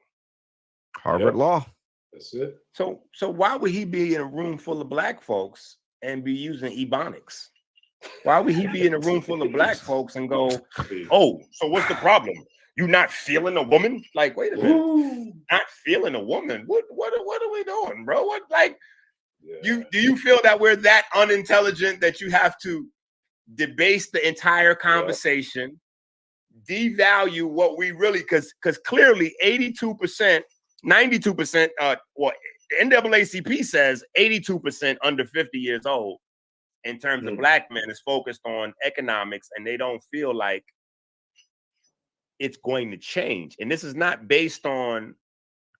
Harvard Law. That's it. So why would he be in a room full of black folks and be using Ebonics? Why would he be in a room full of black folks and go, oh, so what's the problem? You not feeling a woman? Like, wait a minute, not feeling a woman? What are we doing, bro? What, like, do you feel that we're that unintelligent that you have to debase the entire conversation, devalue what we really, because clearly 82%, 92%, well, the NAACP says 82% under 50 years old in terms of black men is focused on economics, and they don't feel like it's going to change. And this is not based on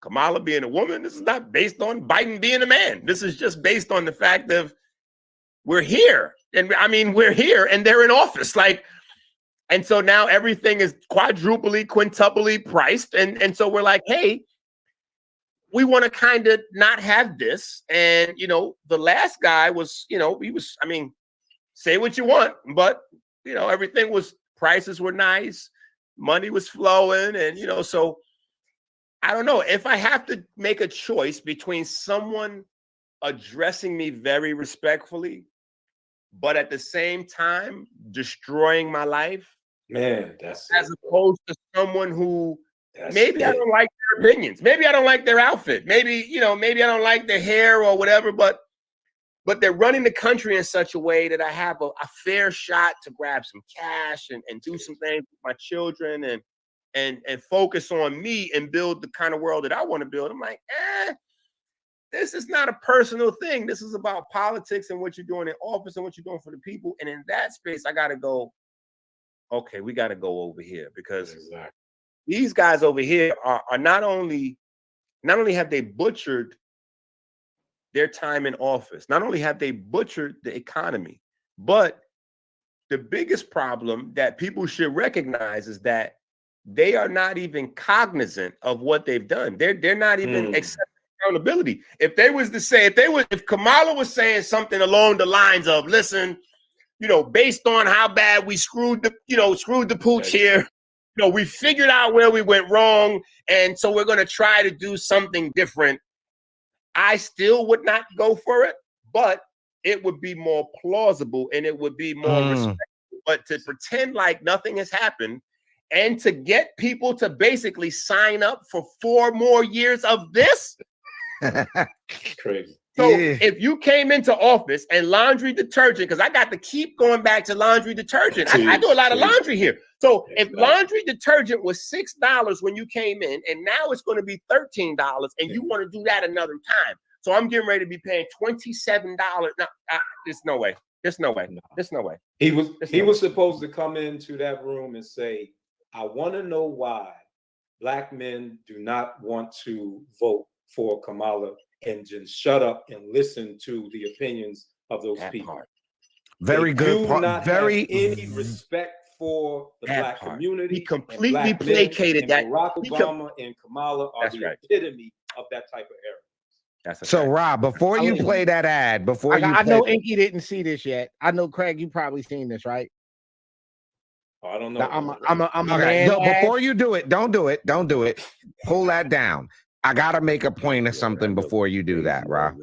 Kamala being a woman. This is not based on Biden being a man. This is just based on the fact of we're here. And I mean, we're here and they're in office. Like, and so now everything is quadruply, quintuply priced. And so we're like, hey, we want to kind of not have this. And, you know, the last guy was, you know, he was, I mean, say what you want, but, you know, everything was, prices were nice, money was flowing. And, you know, so I don't know if I have to make a choice between someone addressing me very respectfully, but at the same time destroying my life. Man, that's as opposed to someone who maybe I don't like their opinions. Maybe I don't like their outfit. Maybe, you know, maybe I don't like their hair or whatever, but they're running the country in such a way that I have a fair shot to grab some cash and do some things with my children and focus on me and build the kind of world that I want to build. I'm like, this is not a personal thing. This is about politics and what you're doing in office and what you're doing for the people. And in that space, I got to go, okay, we got to go over here, because these guys over here are not only have they butchered their time in office, not only have they butchered the economy, but the biggest problem that people should recognize is that they are not even cognizant of what they've done. They're not even accepting accountability. If Kamala was saying something along the lines of, listen, you know, based on how bad we screwed the pooch here, you know, we figured out where we went wrong, and so we're going to try to do something different. I still would not go for it, but it would be more plausible and it would be more respectful. But to pretend like nothing has happened and to get people to basically sign up for 4 more years of this, crazy. So if you came into office and laundry detergent, because I got to keep going back to laundry detergent. I do a lot of laundry here. So if laundry detergent was $6 when you came in, and now it's going to be $13, and you want to do that another time. So I'm getting ready to be paying $27. No, there's no way. There's no way. There's no way. He was supposed to come into that room and say, I want to know why black men do not want to vote for Kamala, and just shut up and listen to the opinions of those people. Very good. Very any respect for the black community. He completely placated that. Barack Obama and Kamala are the epitome of that type of era. So Rob, before you play that ad, I know EnQi didn't see this yet. I know Craig, you probably seen this, right? I don't know. I'm a Okay, man. no, before you do it, don't do it. Pull that down. I gotta make a point of something before you do that, Rob.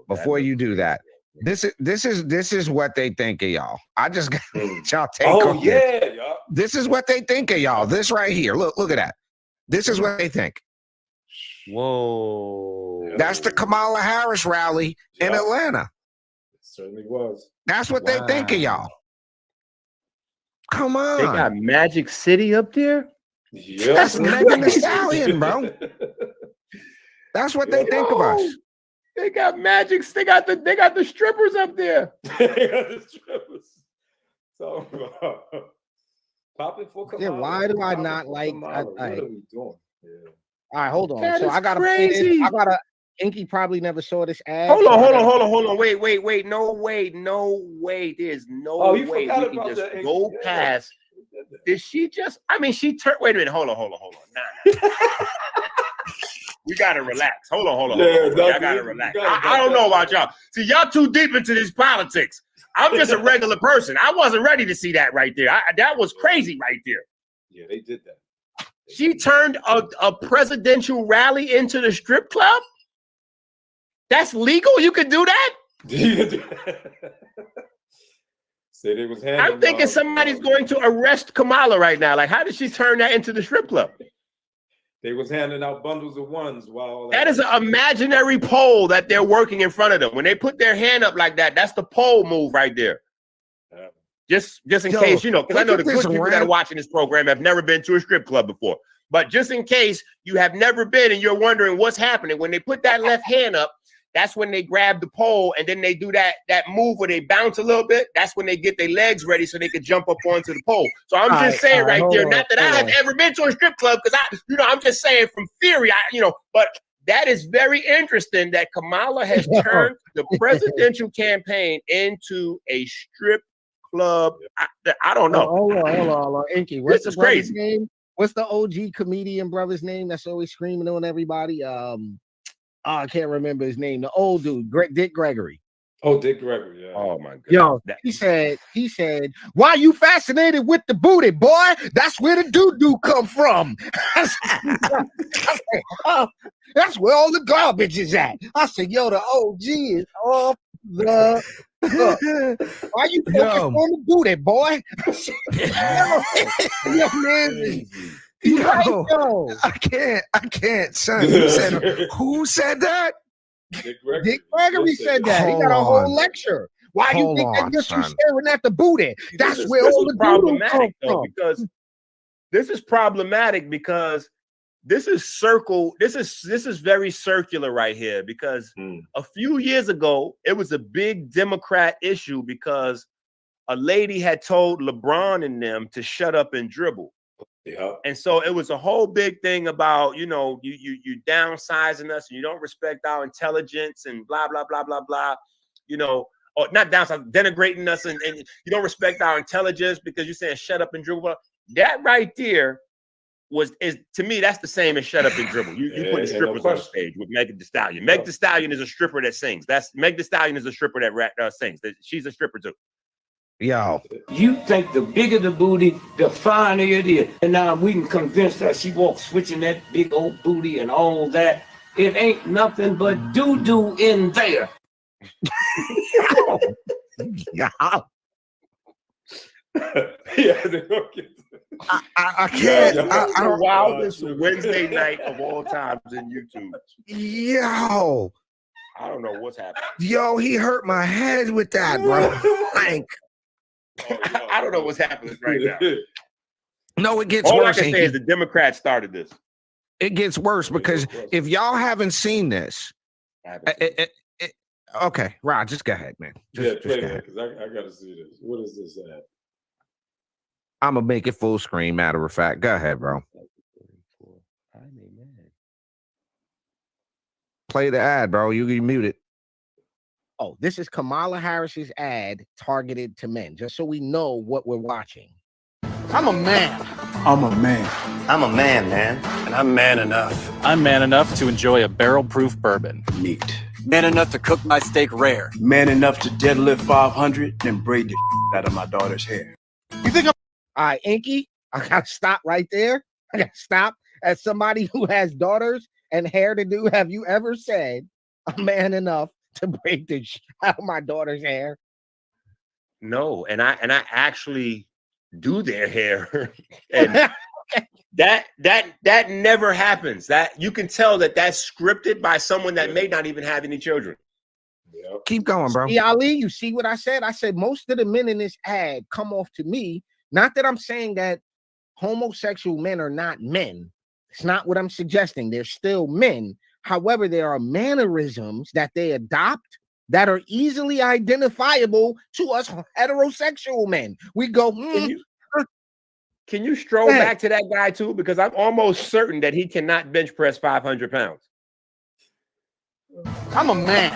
Before you do that, this is what they think of y'all. I just got y'all take. Oh on yeah, this. This is what they think of y'all. This right here. Look at that. This is what they think. Whoa. That's the Kamala Harris rally in Atlanta. It certainly was. That's what they think of y'all. Come on. They got Magic City up there? Yeah. That's Megan Thee Stallion, bro. That's what they think of us. They got magics. They got the strippers up there. They got the strippers. So popping for Kamala. Yeah, why do I not like? What are we doing? Yeah. All right, hold on. That So is I gotta play this. crazy. EnQi probably never saw this ad. Hold so on. I Wait. No way. There's no way we can just go past. Did she just? I mean, she turned. Wait a minute. Hold on. Nah. We gotta relax. Hold on. I gotta relax. I don't know about y'all. See, y'all too deep into this politics. I'm just a regular person. I wasn't ready to see that right there. That was crazy right there. Yeah, they did that. She turned a presidential rally into the strip club. That's legal. You could do that. Say they was handing, I'm thinking somebody's going to arrest Kamala right now. Like, how did she turn that into the strip club? They was handing out bundles of ones while that is an imaginary pole that they're working in front of them. When they put their hand up like that, that's the pole move right there. Just in case, because I know the good people that are watching this program have never been to a strip club before. But just in case you have never been and you're wondering what's happening, when they put that left hand up, that's when they grab the pole and then they do that move where they bounce a little bit. That's when they get their legs ready so they can jump up onto the pole. So I'm just saying right there, not that I have ever been to a strip club, because I'm just saying from theory, but that is very interesting that Kamala has turned the presidential campaign into a strip club. I don't know. Hold on. EnQi, what's This is the brother's crazy. name? What's the OG comedian brother's name that's always screaming on everybody? I can't remember his name. The old dude, Dick Gregory. Oh, Dick Gregory. Yeah. Oh my God. Yo, he said, why you fascinated with the booty, boy? That's where the doo-doo come from. That's where all the garbage is at. I said, yo, the OG is off the hook. Why you focused on the booty, boy? Yo, man. Yo, I can't, son. Who said that? Dick Gregory said that. He got a whole lecture. Why do you think that just you staring at the booty? That's where all the problematic though, because this is problematic because this is very circular right here, because a few years ago it was a big Democrat issue because a lady had told LeBron and them to shut up and dribble. Yeah. And so it was a whole big thing about, you downsizing us and you don't respect our intelligence and blah, blah, blah, blah, blah, or not downsizing, denigrating us and you don't respect our intelligence because you're saying shut up and dribble. That right there is to me, that's the same as shut up and dribble. You put the strippers on stage with Megan Thee Stallion. Meg Thee Stallion is a stripper that sings. Meg Thee Stallion is a stripper that sings. She's a stripper too. Yo, you think the bigger the booty, the finer it is. And now we can convince her she walks switching that big old booty and all that. It ain't nothing but doo-doo in there. Yeah. I can't. I don't. Wildest Wednesday night of all times in YouTube. Yo, I don't know what's happening. Yo, he hurt my head with that, bro. Like, I don't know what's happening right now. No, it gets all worse. All I can say is the Democrats started this. It gets worse because if y'all haven't seen this, okay, Rod, just go ahead, man. Just play that because I got to see this. What is this at? I'm gonna make it full screen. Matter of fact, go ahead, bro. Play the ad, bro. You can mute it. Oh, this is Kamala Harris's ad targeted to men, just so we know what we're watching. I'm a man. I'm a man. I'm a man, man. And I'm man enough. I'm man enough to enjoy a barrel-proof bourbon. Neat. Man enough to cook my steak rare. Man enough to deadlift 500 and braid the out of my daughter's hair. You think All right, EnQi, I gotta stop right there. I gotta stop. As somebody who has daughters and hair to do, have you ever said I'm man enough to break the shit out of my daughter's hair? No, and I actually do their hair, and that never happens. That you can tell that that's scripted by someone that may not even have any children. Keep going, bro. See, Ali, you see what I said? I said most of the men in this ad come off to me. Not that I'm saying that homosexual men are not men. It's not what I'm suggesting. They're still men. However, there are mannerisms that they adopt that are easily identifiable to us heterosexual men. We go, Can you stroll back to that guy too? Because I'm almost certain that he cannot bench press 500 pounds. I'm a man.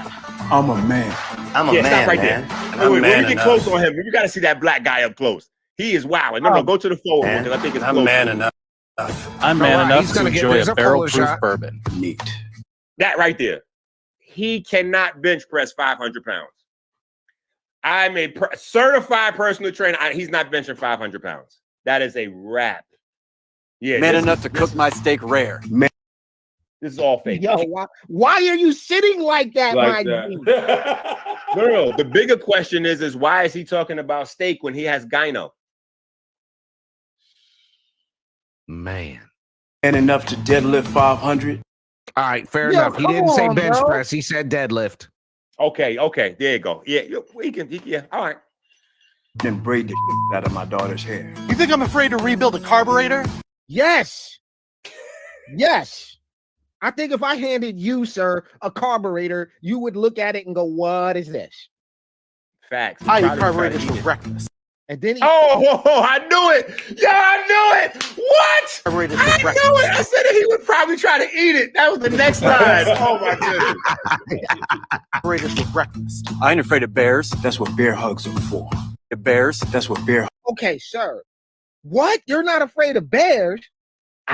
I'm a man. I'm a Yeah, man, stop right man. there. And I'm Wait, when man you get enough. close on him, you got to see that black guy up close. He is wowing. No, go to the forward one because I think it's I'm close. man enough. I'm man enough to enjoy a barrel-proof bourbon. Neat. That right there. He cannot bench press 500 pounds. I'm a certified personal trainer. He's not benching 500 pounds. That is a wrap. Yeah, Man enough to cook my steak rare. This is all fake. Yo, why are you sitting like that, Like my that. dude? No. The bigger question is why is he talking about steak when he has gyno? Man. And enough to deadlift 500. All right, fair Yo, enough. He come didn't say on, bench bro. press. He said deadlift. Okay. There you go. Yeah, yeah. All right. Then braid the shit out of my daughter's hair. You think I'm afraid to rebuild a carburetor? Yes. Yes. I think if I handed you, sir, a carburetor, you would look at it and go, what is this? Facts. I eat carburetors for breakfast. And then he I knew it. Yeah, I knew it. What? I Carburetors knew for breakfast. it. I said that he would probably try to eat it. That was the next line. Oh my goodness. Carburetors for breakfast. I ain't afraid of bears. That's what bear hugs are for. The bears. That's what bear. Okay, sir. What? You're not afraid of bears?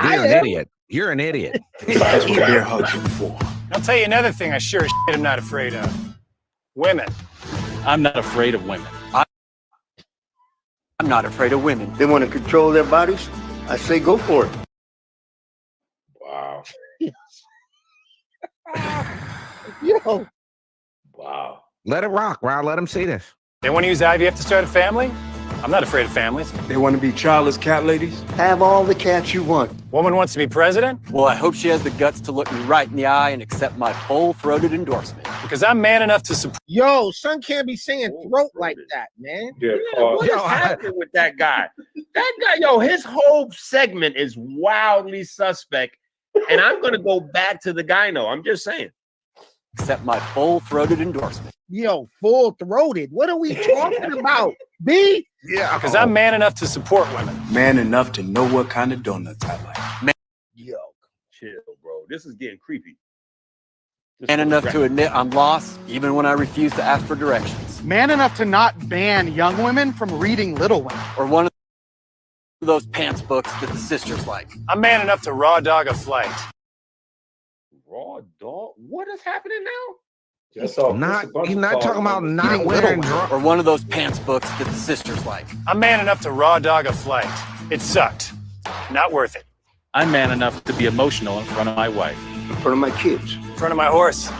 You're an idiot. You're an idiot. That's what bear hugs are for. I'll tell you another thing I sure as shit am not afraid of. Women. I'm not afraid of women. I'm not afraid of women. They want to control their bodies? I say go for it. Wow. Yo. Wow. Let it rock, bro. Let him see this. They want to use IVF to start a family? I'm not afraid of families. They want to be childless cat ladies? Have all the cats you want. Woman wants to be president? Well, I hope she has the guts to look me right in the eye and accept my full-throated endorsement. Because I'm man enough to support. Yo, son can't be saying throat like that, man. Yeah, what is happening with that guy? That guy, yo, his whole segment is wildly suspect. And I'm gonna go back to the gyno. I'm just saying. Accept my full-throated endorsement. Yo, full-throated. What are we talking about? B? Yeah. Because I'm man enough to support women. Man enough to know what kind of donuts I like. Man, Yo, chill, bro. This is getting creepy. man enough to admit I'm lost, even when I refuse to ask for directions. Man enough to not ban young women from reading Little Women. Or one of those pants books that the sisters like. I'm man enough to raw dog a flight. Raw dog? What is happening now? He's not talking about not wearing or one of those pants books that the sisters like. I'm man enough to raw dog a flight. It sucked. Not worth it. I'm man enough to be emotional in front of my wife. In front of my kids. In front of my horse.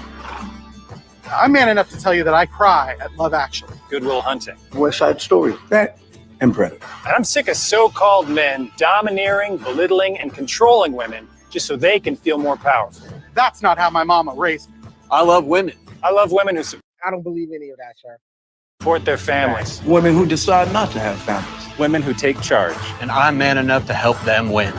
I'm man enough to tell you that I cry at Love Actually. Goodwill Hunting. West Side Story. That and Predator. And I'm sick of so-called men domineering, belittling, and controlling women just so they can feel more powerful. That's not how my mama raised me. I love women. I love women who I don't believe any of that, sir. support their families. Women who decide not to have families. Women who take charge. And I'm man enough to help them win.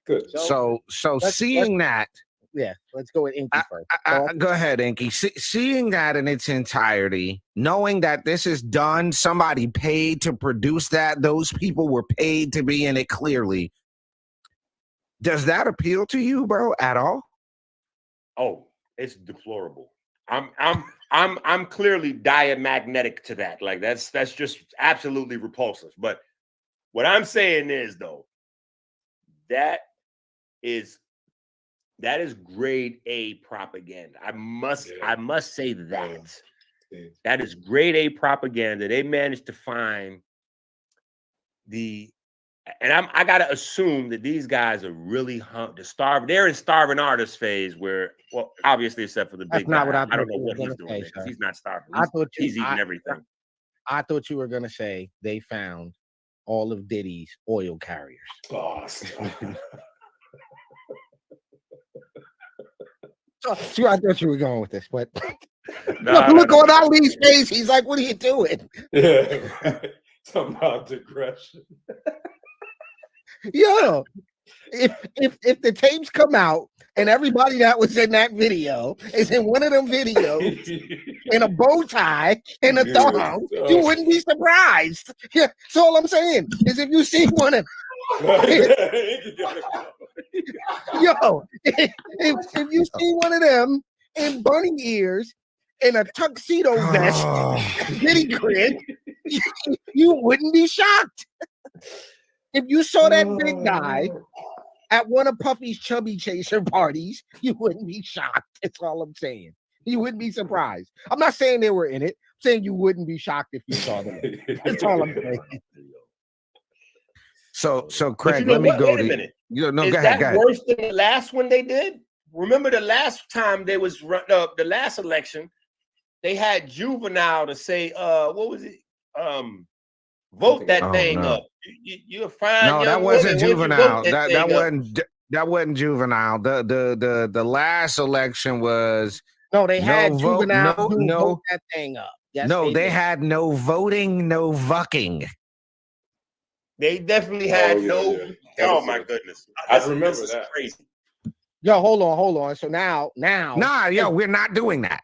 Good. So seeing that. Yeah, let's go with EnQi first. Go ahead, EnQi. Seeing that in its entirety, knowing that this is done, somebody paid to produce that, those people were paid to be in it clearly. Does that appeal to you, bro, at all? Oh, it's deplorable. I'm clearly diamagnetic to that. Like that's just absolutely repulsive. But what I'm saying is though, that is grade A propaganda. I must say that. That is grade A propaganda. They managed to find I gotta assume that these guys are really starving. They're in starving artist phase where, well, obviously, except for the big guy, I don't know what he's doing because he's not starving. He's eating everything. I thought you were gonna say they found all of Diddy's oil carriers. Oh, so I thought you were going with this, but look on Ali's face. He's like, "What are you doing?" Yeah, talking about digression. Yo, if the tapes come out and everybody that was in that video is in one of them videos in a bow tie and a thong, you wouldn't be surprised. Yeah, that's all I'm saying is if you see one of yo, if you see one of them in bunny ears in a tuxedo vest, Diddy crib, you wouldn't be shocked. If you saw that big guy at one of Puffy's chubby chaser parties, you wouldn't be shocked. That's all I'm saying. You wouldn't be surprised. I'm not saying they were in it. I'm saying you wouldn't be shocked if you saw them. That's all I'm saying. So Craig, let me go to you. No, Is go ahead. that worse than the last one they did? Remember the last time they was the last election, they had Juvenile to say, what was it? Vote that thing up. You're fine. No, that wasn't Juvenile. That wasn't Juvenile. The last election was they had Juvenile vote that thing up. Yes, they had no voting, no vucking. They definitely had Oh my goodness! I remember that. Crazy. Yo, hold on. So now, we're not doing that.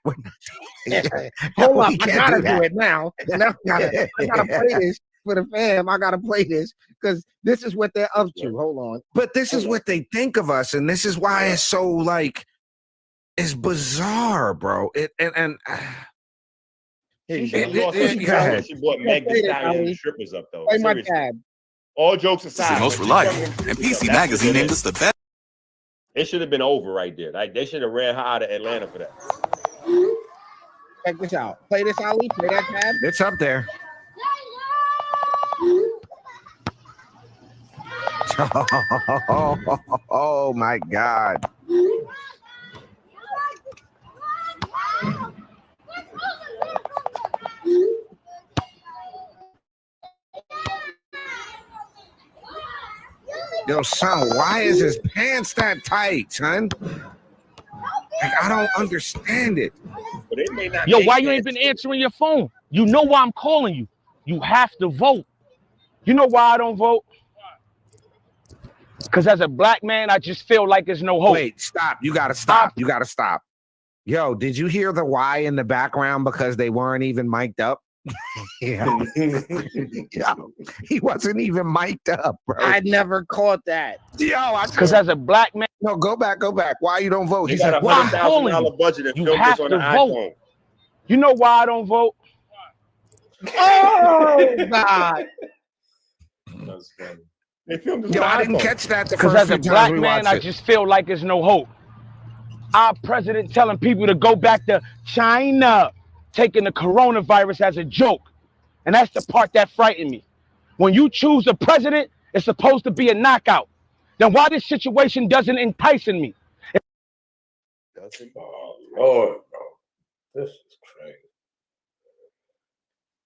Hold up, I gotta do it now. Now I gotta play this for the fam. I gotta play this because this is what they're up to. Hold on. But this is what they think of us, and this is why it's so like it's bizarre, bro. She bought Meg Thee Stallion and the strippers up though. Play my tab. All jokes aside, this is most reliable, and PC Magazine named us the best. It should have been over right there. Like they should have ran her out of Atlanta for that. Check this out. Play this, Ali. Play that tab. It's up there. Oh my God. Yo, son, why is his pants that tight, son? Like, I don't understand it. But it may not. Yo, why you ain't been answering your phone? You know why I'm calling you. You have to vote. You know why I don't vote? Because as a black man, I just feel like there's no hope. Wait, stop. You got to stop. You got to stop. Yo, did you hear the why in the background because they weren't even mic'd up? Yeah. Yo, he wasn't even mic'd up, bro. I never caught that. Yo, because as a black man, no, go back. Why you don't vote? He got a $100,000 budget and you filmed have this on to the vote. iPhone. You know why I don't vote? Oh God! That's funny. They filmed this Yo, on I the didn't iPhone. catch that the Because first as a few black times we man, watched I it. just feel like there's no hope. Our president telling people to go back to China, taking the coronavirus as a joke. And that's the part that frightened me. When you choose a president, it's supposed to be a knockout. Then why this situation doesn't entice me? Oh Lord, bro, this is crazy.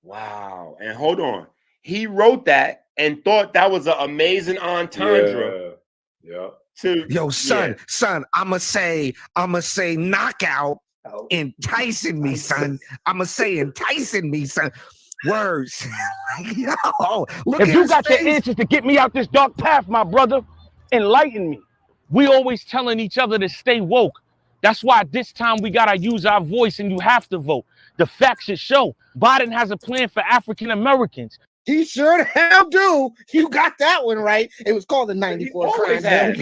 Wow. And hold on. He wrote that and thought that was an amazing entendre. Yeah. Yo, son, I'ma say knockout, enticing me, son. I'ma say enticing me, son. Words. Yo, look If at you his got the face. answers to get me out this dark path, my brother, enlighten me. We always telling each other to stay woke. That's why this time we gotta use our voice and you have to vote. The facts should show Biden has a plan for African Americans. He sure the hell do. You got that one right. It was called the 94 crime.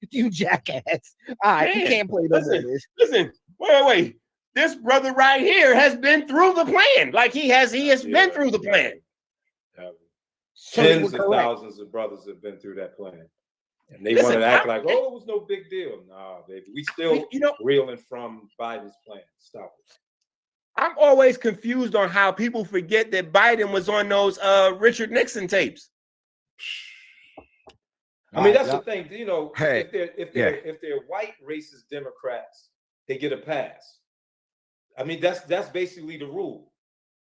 You jackass. All right, you can't play those. Listen, wait. This brother right here has been through the plan. Like he has been through the plan. Tens of thousands of brothers have been through that plan. And they want to act like, oh, it was no big deal. Nah, baby. We still reeling from Biden's plan. Stop it. I'm always confused on how people forget that Biden was on those Richard Nixon tapes. I mean, that's the thing, you know. Hey, if they're white racist Democrats, they get a pass. I mean, that's basically the rule.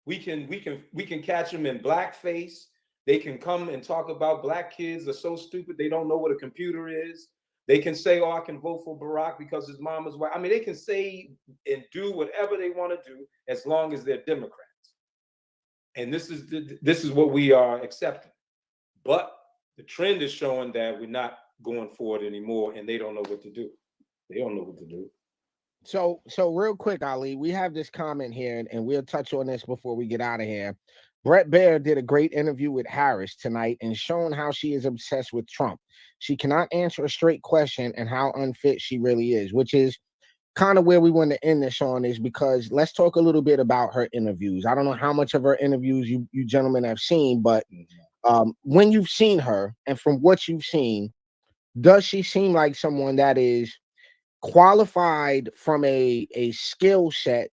We can catch them in blackface. They can come and talk about black kids are so stupid they don't know what a computer is. They can say, "Oh, I can vote for Barack because his mom is white." I mean, they can say and do whatever they want to do as long as they're Democrats. And this is what we are accepting. But the trend is showing that we're not going forward anymore, and they don't know what to do. They don't know what to do. So real quick, Ali, we have this comment here, and we'll touch on this before we get out of here. Brett Baer did a great interview with Harris tonight and shown how she is obsessed with Trump. She cannot answer a straight question and how unfit she really is, which is kind of where we want to end this on, is because let's talk a little bit about her interviews. I don't know how much of her interviews you gentlemen have seen, but when you've seen her and from what you've seen, does she seem like someone that is qualified from a skill set,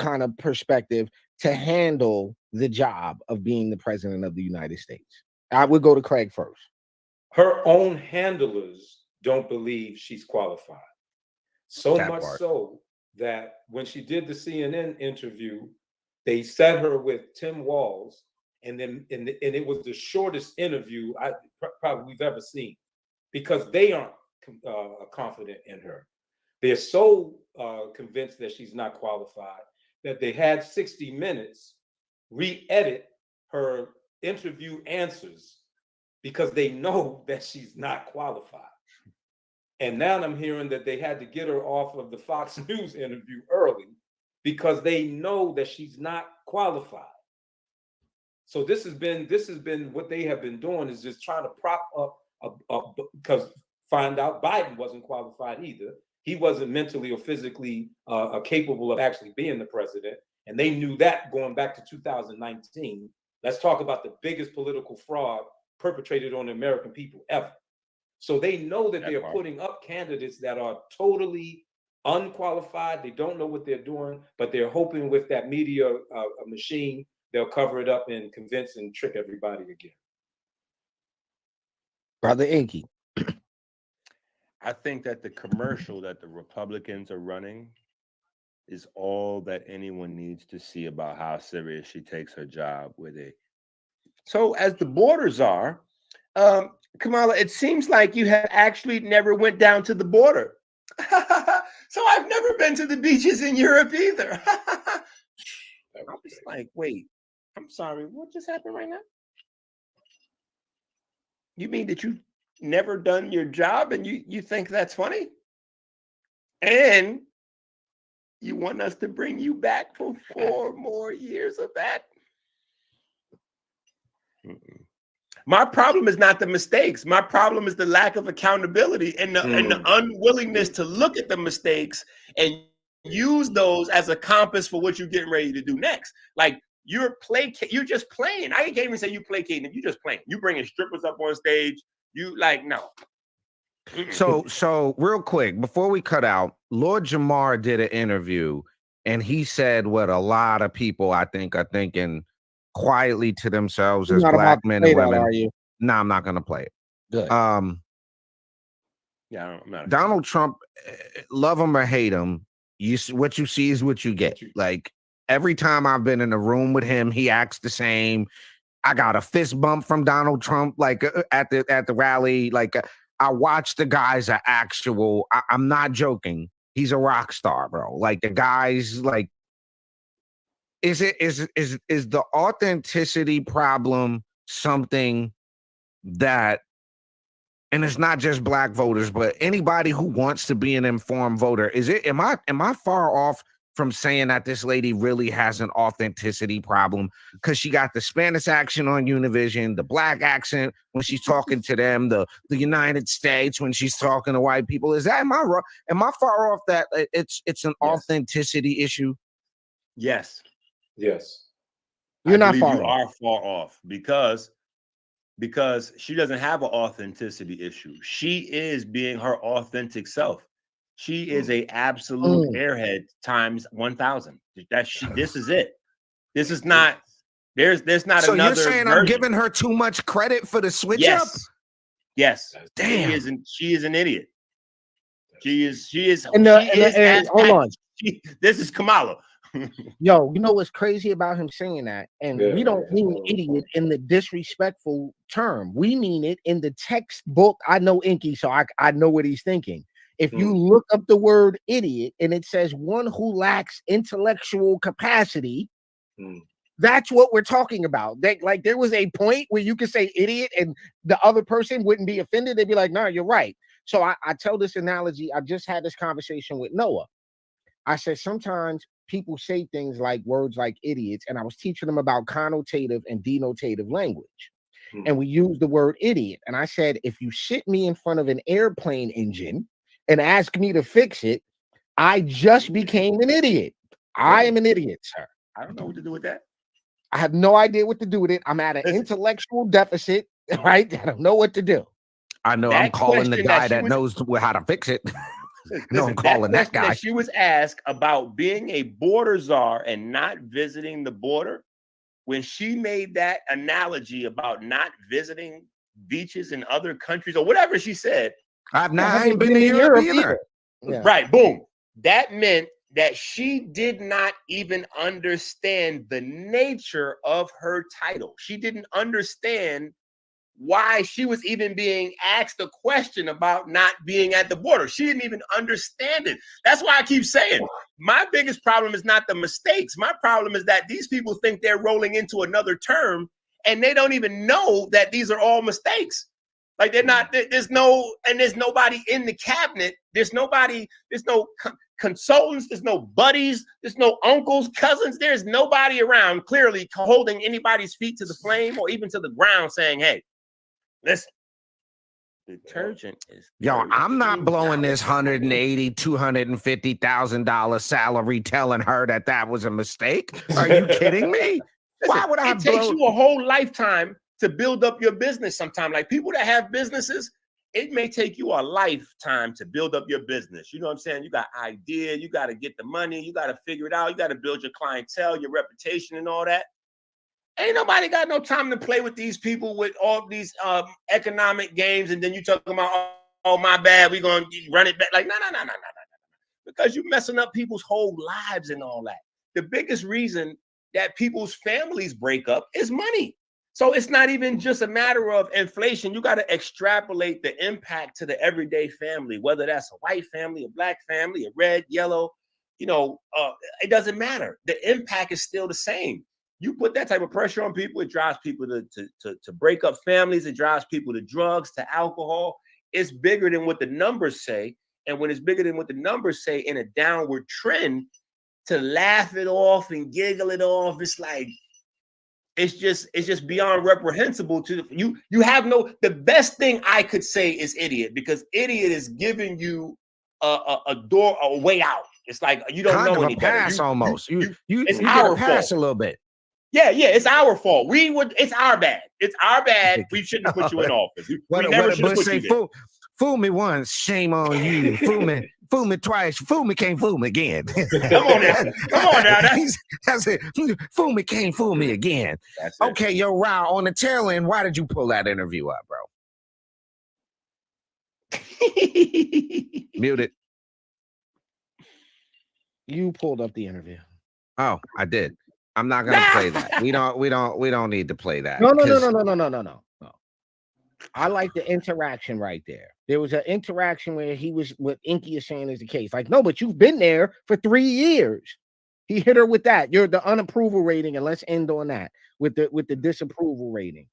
kind of perspective to handle the job of being the president of the United States? I would go to Craig first. Her own handlers don't believe she's qualified. So much so that when she did the CNN interview, they set her with Tim Walz, and it was the shortest interview probably we've ever seen, because they aren't confident in her. They're so convinced that she's not qualified that they had 60 Minutes re-edit her interview answers because they know that she's not qualified. And now I'm hearing that they had to get her off of the Fox News interview early because they know that she's not qualified. So this has been what they have been doing, is just trying to prop up because find out Biden wasn't qualified either. He wasn't mentally or physically capable of actually being the president. And they knew that going back to 2019. Let's talk about the biggest political fraud perpetrated on the American people ever. So they know that they're putting up candidates that are totally unqualified. They don't know what they're doing, but they're hoping with that media machine, they'll cover it up and convince and trick everybody again. Brother EnQi. I think that the commercial that the Republicans are running is all that anyone needs to see about how serious she takes her job with it. So as the borders are, Kamala, it seems like you have actually never went down to the border. So I've never been to the beaches in Europe either. I was like, wait, I'm sorry, what just happened right now? You mean that you've never done your job and you think that's funny? And you want us to bring you back for 4 more years of that? My problem is not the mistakes. My problem is the lack of accountability and the unwillingness to look at the mistakes and use those as a compass for what you're getting ready to do next. Like you're just playing. I can't even say you placating. You're just playing. You bringing strippers up on stage. You like no. So real quick before we cut out, Lord Jamar did an interview and he said what a lot of people I think are thinking quietly to themselves as black men and women. Are you? No, I'm not gonna play it. Good. Yeah, I'm not. Donald Trump, love him or hate him, what you see is what you get. Like every time I've been in a room with him, he acts the same. I got a fist bump from Donald Trump, like at the rally. Like I watched the guy's an actual. I'm not joking. He's a rock star, bro. Like the guy's like. Is the authenticity problem something that, and it's not just black voters, but anybody who wants to be an informed voter, am I far off from saying that this lady really has an authenticity problem? Because she got the Spanish accent on Univision, the black accent when she's talking to them, the United States when she's talking to white people. Am I far off that it's an authenticity issue? Yes. Yes. You're not far off. You are far off because she doesn't have an authenticity issue. She is being her authentic self. She is a absolute airhead times 1,000. This is it. This is not. There's not so another. So you're saying version. I'm giving her too much credit for the switch up? Yes. Damn. She is an idiot. She is. Hold on. This is Kamala. Yo, you know what's crazy about him saying that? And we don't mean idiot in the disrespectful term. We mean it in the textbook. I know EnQi, so I know what he's thinking. If you look up the word idiot and it says one who lacks intellectual capacity, that's what we're talking about. Like there was a point where you could say idiot and the other person wouldn't be offended. They'd be like, no, you're right. So I tell this analogy. I just had this conversation with Noah. I said sometimes people say things like words like idiots, and I was teaching them about connotative and denotative language. And we use the word idiot. And I said, if you sit me in front of an airplane engine and ask me to fix it, I just became an idiot. I am an idiot, sir. I don't know what to do with that. I have no idea what to do with it. I'm at an intellectual deficit, right? I don't know what to do. I know I'm calling the guy that knows how to fix it. No, I'm calling that guy. That she was asked about being a border czar and not visiting the border. When she made that analogy about not visiting beaches in other countries or whatever she said, I ain't been to Europe either. Yeah. Right, boom. That meant that she did not even understand the nature of her title. She didn't understand why she was even being asked a question about not being at the border. She didn't even understand it. That's why I keep saying my biggest problem is not the mistakes. My problem is that these people think they're rolling into another term and they don't even know that these are all mistakes. Like they're not, there's nobody in the cabinet. There's no consultants, there's no buddies, there's no uncles, cousins. There's nobody around clearly holding anybody's feet to the flame or even to the ground saying, hey, listen, detergent is. Yo, I'm not blowing this $180,000, $250,000 salary telling her that was a mistake. Are you kidding me? Listen, why would I? It takes you a whole lifetime to build up your business. Sometime, like people that have businesses, it may take you a lifetime to build up your business. You know what I'm saying? You got idea, you got to get the money, you got to figure it out, you got to build your clientele, your reputation, and all that. Ain't nobody got no time to play with these people with all these economic games, and then you talking about, oh my bad, we gonna run it back. Like no, because you're messing up people's whole lives and all that. The biggest reason that people's families break up is money. So it's not even just a matter of inflation. You got to extrapolate the impact to the everyday family, whether that's a white family, a black family, a red, yellow. It doesn't matter. The impact is still the same. You put that type of pressure on people, it drives people to break up families. It drives people to drugs, to alcohol. It's bigger than what the numbers say. And when it's bigger than what the numbers say in a downward trend, to laugh it off and giggle it off, it's like, it's just beyond reprehensible to you. You have the best thing I could say is idiot, because idiot is giving you a way out. It's like you don't know any better. Pass almost. You it's get our a pass fault. a little bit. Yeah, it's our fault. It's our bad. It's our bad. We shouldn't have put you in office. We never should have put you there. Fool me once, shame on you. Fool me twice. Fool me, can't fool me again. Come on now. That's it. Fool me, can't fool me again. Okay, yo, Rao, on the tail end, why did you pull that interview up, bro? Mute it. You pulled up the interview. Oh, I did. I'm not gonna play that. We don't need to play that. No. I like the interaction right there. There was an interaction where he was, what EnQi is saying is the case. Like, no, but you've been there for 3 years. He hit her with that. You're the unapproval rating, and let's end on that with the disapproval rating.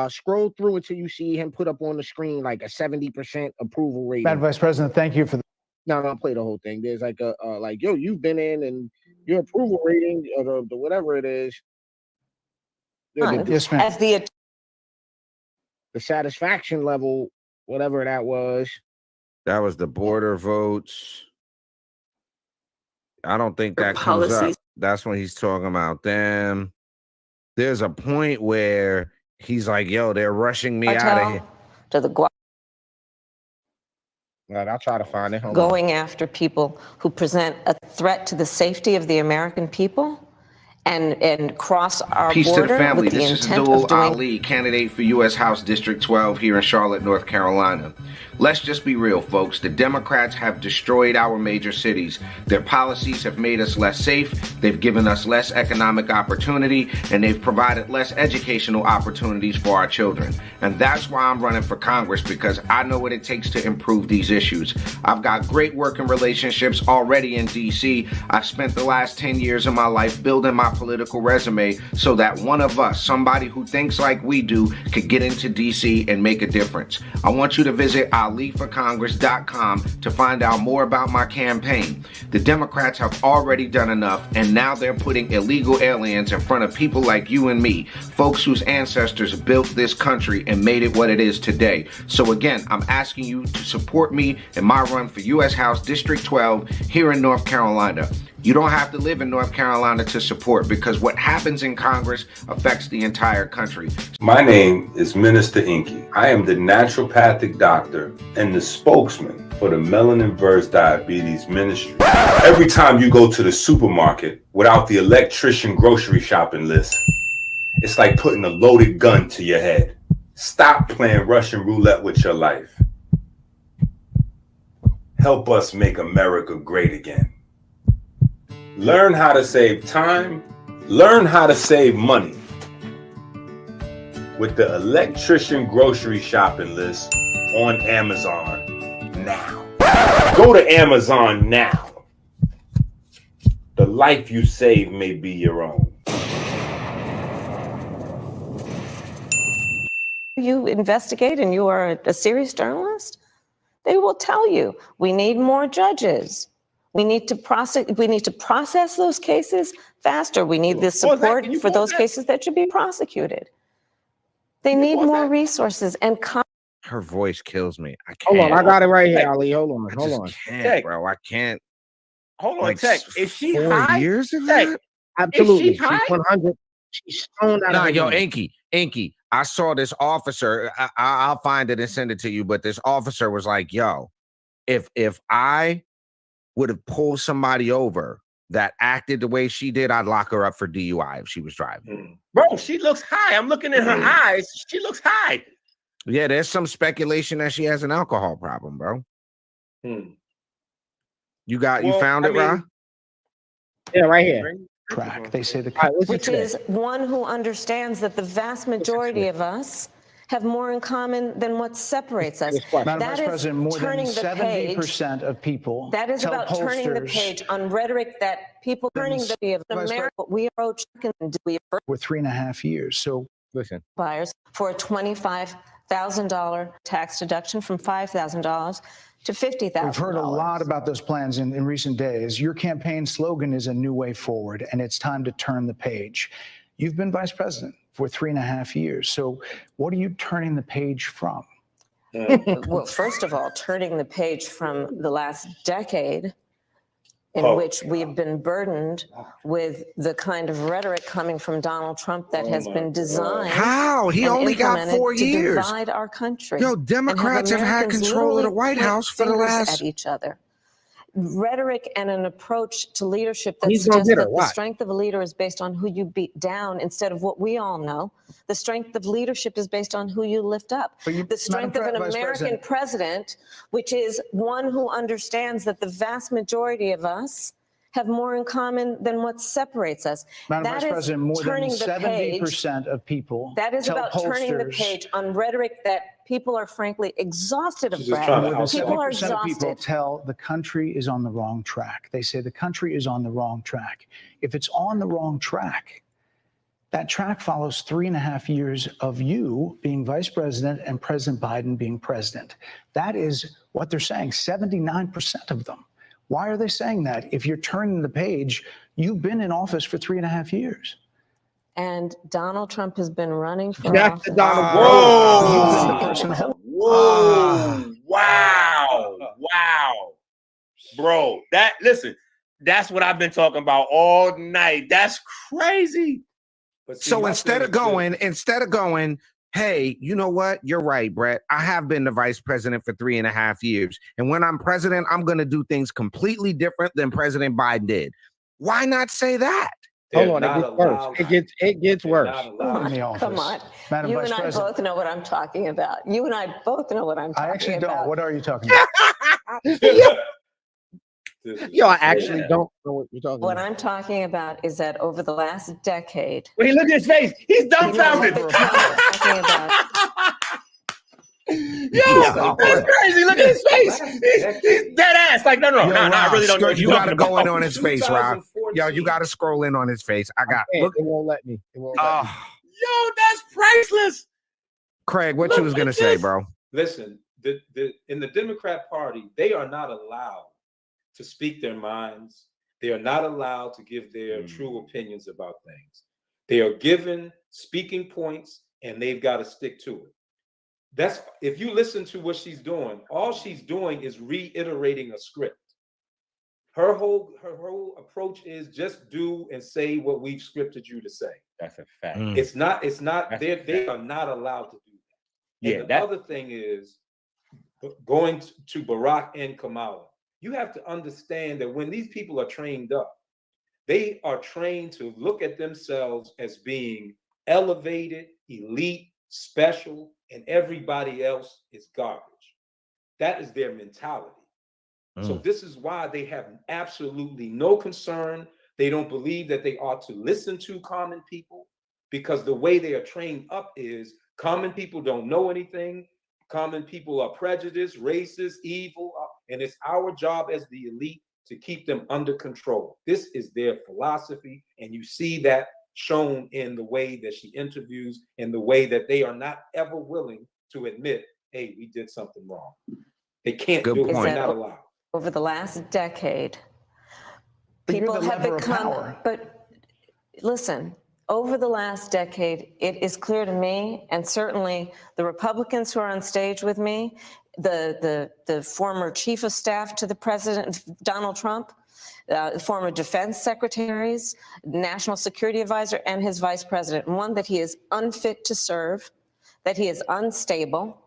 Scroll through until you see him put up on the screen like a 70% approval rating. Madam Vice President, thank you for the. No, I'll play the whole thing. There's like like, yo, you've been in, and your approval rating or the whatever it is. Yes, ma'am. As the satisfaction level, whatever that was. That was the border votes. I don't think that comes up. That's when he's talking about them. There's a point where he's like, yo, they're rushing me out of here. To the Right, I'll try to find it. Hold going after people who present a threat to the safety of the American people and cross our Peace to the border family. with the This is intent Addul of doing. Ali, candidate for U.S. House District 12 here in Charlotte, North Carolina. Let's just be real, folks. The Democrats have destroyed our major cities. Their policies have made us less safe. They've given us less economic opportunity, and they've provided less educational opportunities for our children. And that's why I'm running for Congress, because I know what it takes to improve these issues. I've got great working relationships already in D.C. I've spent the last 10 years of my life building my political resume so that one of us, somebody who thinks like we do, could get into D.C. and make a difference. I want you to visit aliforcongress.com to find out more about my campaign. The Democrats have already done enough, and now they're putting illegal aliens in front of people like you and me, folks whose ancestors built this country and made it what it is today. So again, I'm asking you to support me in my run for U.S. House District 12 here in North Carolina. You don't have to live in North Carolina to support, because what happens in Congress affects the entire country. My name is Minister EnQi. I am the naturopathic doctor and the spokesman for the Melanin-Verse Diabetes Ministry. Every time you go to the supermarket without the electrician grocery shopping list, it's like putting a loaded gun to your head. Stop playing Russian roulette with your life. Help us make America great again. Learn how to save time. Learn how to save money with the electrician grocery shopping list on Amazon now. Go to Amazon now. The life you save may be your own. You investigate and you are a serious journalist, they will tell you we need more judges. We need to process those cases faster. We need the support for those cases that should be prosecuted. They need more resources and her voice kills me. I Hold can't. on, I got it right here, Ali. Hold on, hold on. Can't, bro. I can't. Hold on, Like, Tech. Is she 4 high? years of Tech, that? Absolutely. Is she high? 100. She's stoned out of Nah, her yo, mind. EnQi. I saw this officer. I'll find it and send it to you. But this officer was like, "Yo, if I would have pulled somebody over that acted the way she did, I'd lock her up for DUI if she was driving." Bro, she looks high. I'm looking at her eyes. She looks high. Yeah, there's some speculation that she has an alcohol problem, bro. You found it, Ra? Yeah, right here. Track. They say the which is one who understands that the vast majority of us have more in common than what separates us. Madam That Vice is President, more than turning the page. 70% of people That is tell about turning the pollsters page on rhetoric that people turning the of America. We approach we for 3.5 years. So listen, buyers for a $25,000 tax deduction from $5,000 to $50,000. we've heard a lot about those plans in recent days. Your campaign slogan is a new way forward, and it's time to turn the page. You've been vice president for 3.5 years. So what are you turning the page from? Well, first of all, turning the page from the last decade in which we've been burdened with the kind of rhetoric coming from Donald Trump that has been designed. How? He and only got implemented 4 to years. divide our country. Yo, Democrats have had Americans control of the literally White point House for the fingers last. at each other. Rhetoric and an approach to leadership that He's gonna suggests get her. that the Watch. strength of a leader is based on who you beat down instead of what we all know. The strength of leadership is based on who you lift up. The strength of an Vice American president, which is one who understands that the vast majority of us have more in common than what separates us. Madam That Vice is President, more than turning the page. 70% of people That is tell about turning the pollsters page on rhetoric that people are frankly exhausted of. more than People are 70% of people exhausted. tell the country is on the wrong track. They say the country is on the wrong track. If it's on the wrong track, that track follows 3.5 years of you being vice president and President Biden being president. That is what they're saying, 79% of them. Why are they saying that? If you're turning the page, you've been in office for 3.5 years. And Donald Trump has been running for That's office. the Donald Whoa. Wow. Wow. Bro, that's what I've been talking about all night. That's crazy. So instead of going, hey, you know what? You're right, Brett. I have been the vice president for 3.5 years. And when I'm president, I'm going to do things completely different than President Biden did. Why not say that? Hold on, it gets worse. It gets worse. Come on. Madam You Vice and I President. both know what I'm talking about. You and I both know what I'm talking about. I actually don't. What are you talking about? Yo, I actually don't know what you're talking What about. I'm talking about is that over the last decade. Wait, look at his face. He's dumbfounded. Talking about. Yo, that's crazy. Look at his face. He's dead ass. Like, no, I really don't know what You you're got to talking go in about. on his face, Rob. Yo, you got to scroll in on his face. Look. It won't let me. It won't let me. Yo, that's priceless. Craig, what you was going to say, bro? Listen, in the Democrat Party, they are not allowed to speak their minds. They are not allowed to give their true opinions about things. They are given speaking points, and they've got to stick to it. That's if you listen to what she's doing, all she's doing is reiterating a script. Her whole approach is just do and say what we've scripted you to say. That's a fact. It's not, they are not allowed to do that. And the other thing is going to Barack and Kamala. You have to understand that when these people are trained up, they are trained to look at themselves as being elevated, elite, special, and everybody else is garbage. That is their mentality. So this is why they have absolutely no concern. They don't believe that they ought to listen to common people, because the way they are trained up is common people don't know anything. Common people are prejudiced, racist, evil, and it's our job as the elite to keep them under control. This is their philosophy, and you see that shown in the way that she interviews and the way that they are not ever willing to admit, hey, we did something wrong. They can't do it. They're not allowed. Over the last decade, But you're people the have lever of become, power. but listen, over the last decade, it is clear to me, and certainly the Republicans who are on stage with me, the former chief of staff to the president, Donald Trump, former defense secretaries, national security advisor, and his vice president. One, that he is unfit to serve, that he is unstable,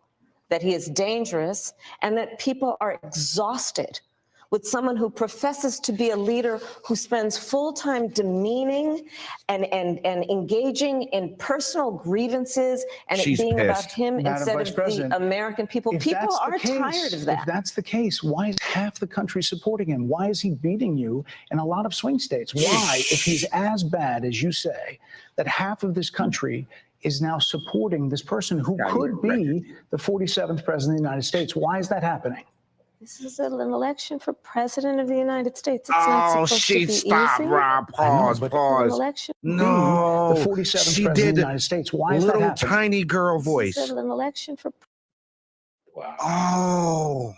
that he is dangerous, and that people are exhausted with someone who professes to be a leader who spends full time demeaning and engaging in personal grievances and She's it being about pissed. him Madam instead Vice of President, the American people. If People that's the are case, tired of that. If that's the case, why is half the country supporting him? Why is he beating you in a lot of swing states? Why, if he's as bad as you say, that half of this country is now supporting this person who could be the 47th president of the United States? Why is that happening? This is an election for president of the United States. It's not supposed to be Stop, easy. Rob. Pause. An election. No, the 47th she president did of the United States. Why is that little happening? tiny girl voice. This is an election for. Wow. Oh,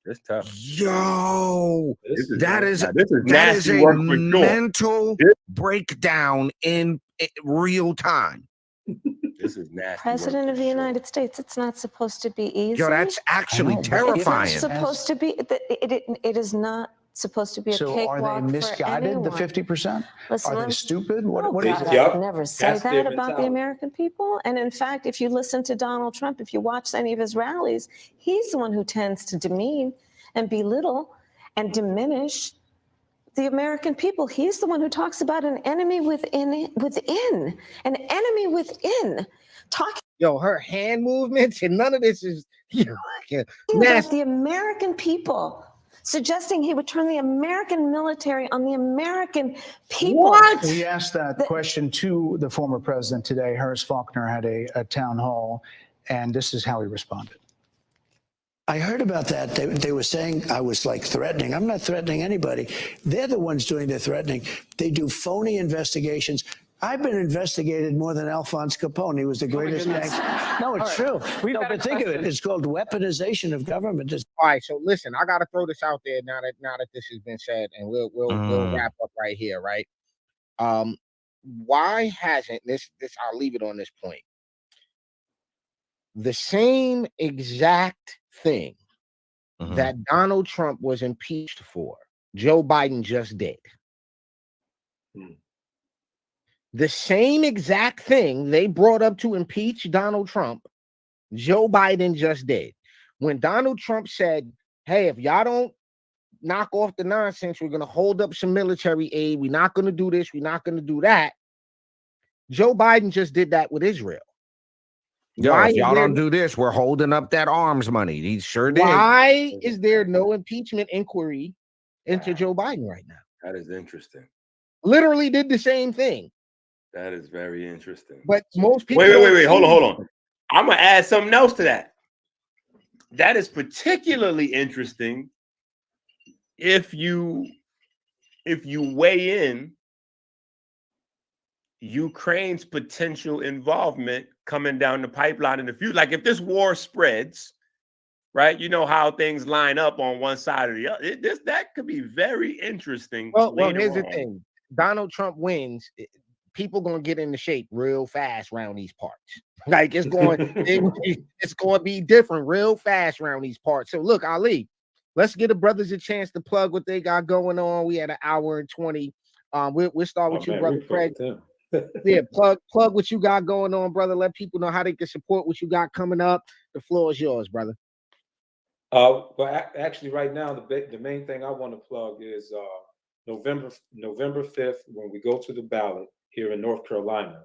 It's tough. yo, that is a nasty work for sure. mental breakdown in real time. This is nasty. President of the United States. It's not supposed to be easy. Yo, that's actually terrifying. It's not supposed to be. It is not supposed to be a So cakewalk are they misguided, for the anyone. 50%? Listen, Are they stupid? What God, is I it? would never say That's their that about the mentality. American people. And in fact, if you listen to Donald Trump, if you watch any of his rallies, he's the one who tends to demean and belittle and diminish the American people. He's the one who talks about an enemy within, an enemy within. Talking Yo, her hand movements and none of this is about nasty. the American people, suggesting he would turn the American military on the American people. We asked that question to the former president today. Harris Faulkner had a town hall, and this is how he responded. I heard about that. They were saying I was like threatening. I'm not threatening anybody. They're the ones doing the threatening. They do phony investigations. I've been investigated more than Alphonse Capone. He was the greatest gangster. No, it's true. No, but think of it. It's called weaponization of government. All right, so listen, I gotta throw this out there now that this has been said, and we'll wrap up right here, right? Why hasn't this? I'll leave it on this point. The same exact thing that Donald Trump was impeached for, Joe Biden just did. The same exact thing they brought up to impeach Donald Trump, Joe Biden just did. When Donald Trump said, hey, if y'all don't knock off the nonsense, we're going to hold up some military aid. We're not going to do this. We're not going to do that. Joe Biden just did that with Israel. Yo, if y'all don't do this, we're holding up that arms money. He sure did. Why is there no impeachment inquiry into Joe Biden right now? That is interesting. Literally did the same thing. That is very interesting. But most people Wait. Hold on. I'm gonna add something else to that. That is particularly interesting if you weigh in Ukraine's potential involvement coming down the pipeline in the future. Like if this war spreads, right? You know how things line up on one side or the other. That could be very interesting. Well, here's the thing. Donald Trump wins. People gonna get into shape real fast around these parts. Like it's going to be different real fast around these parts. So look, Ali, let's give the brothers a chance to plug what they got going on. We had an hour and 20. We'll start with you, brother Craig. Yeah, plug what you got going on, brother. Let people know how they can support what you got coming up. The floor is yours, brother. Well, actually, right now, the main thing I want to plug is November 5th, when we go to the ballot here in North Carolina.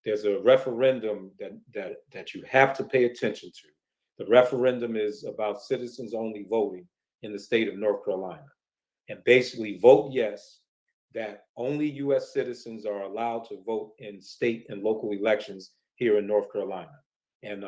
There's a referendum that you have to pay attention to. The referendum is about citizens only voting in the state of North Carolina, and basically vote yes, that only U.S. citizens are allowed to vote in state and local elections here in North Carolina. And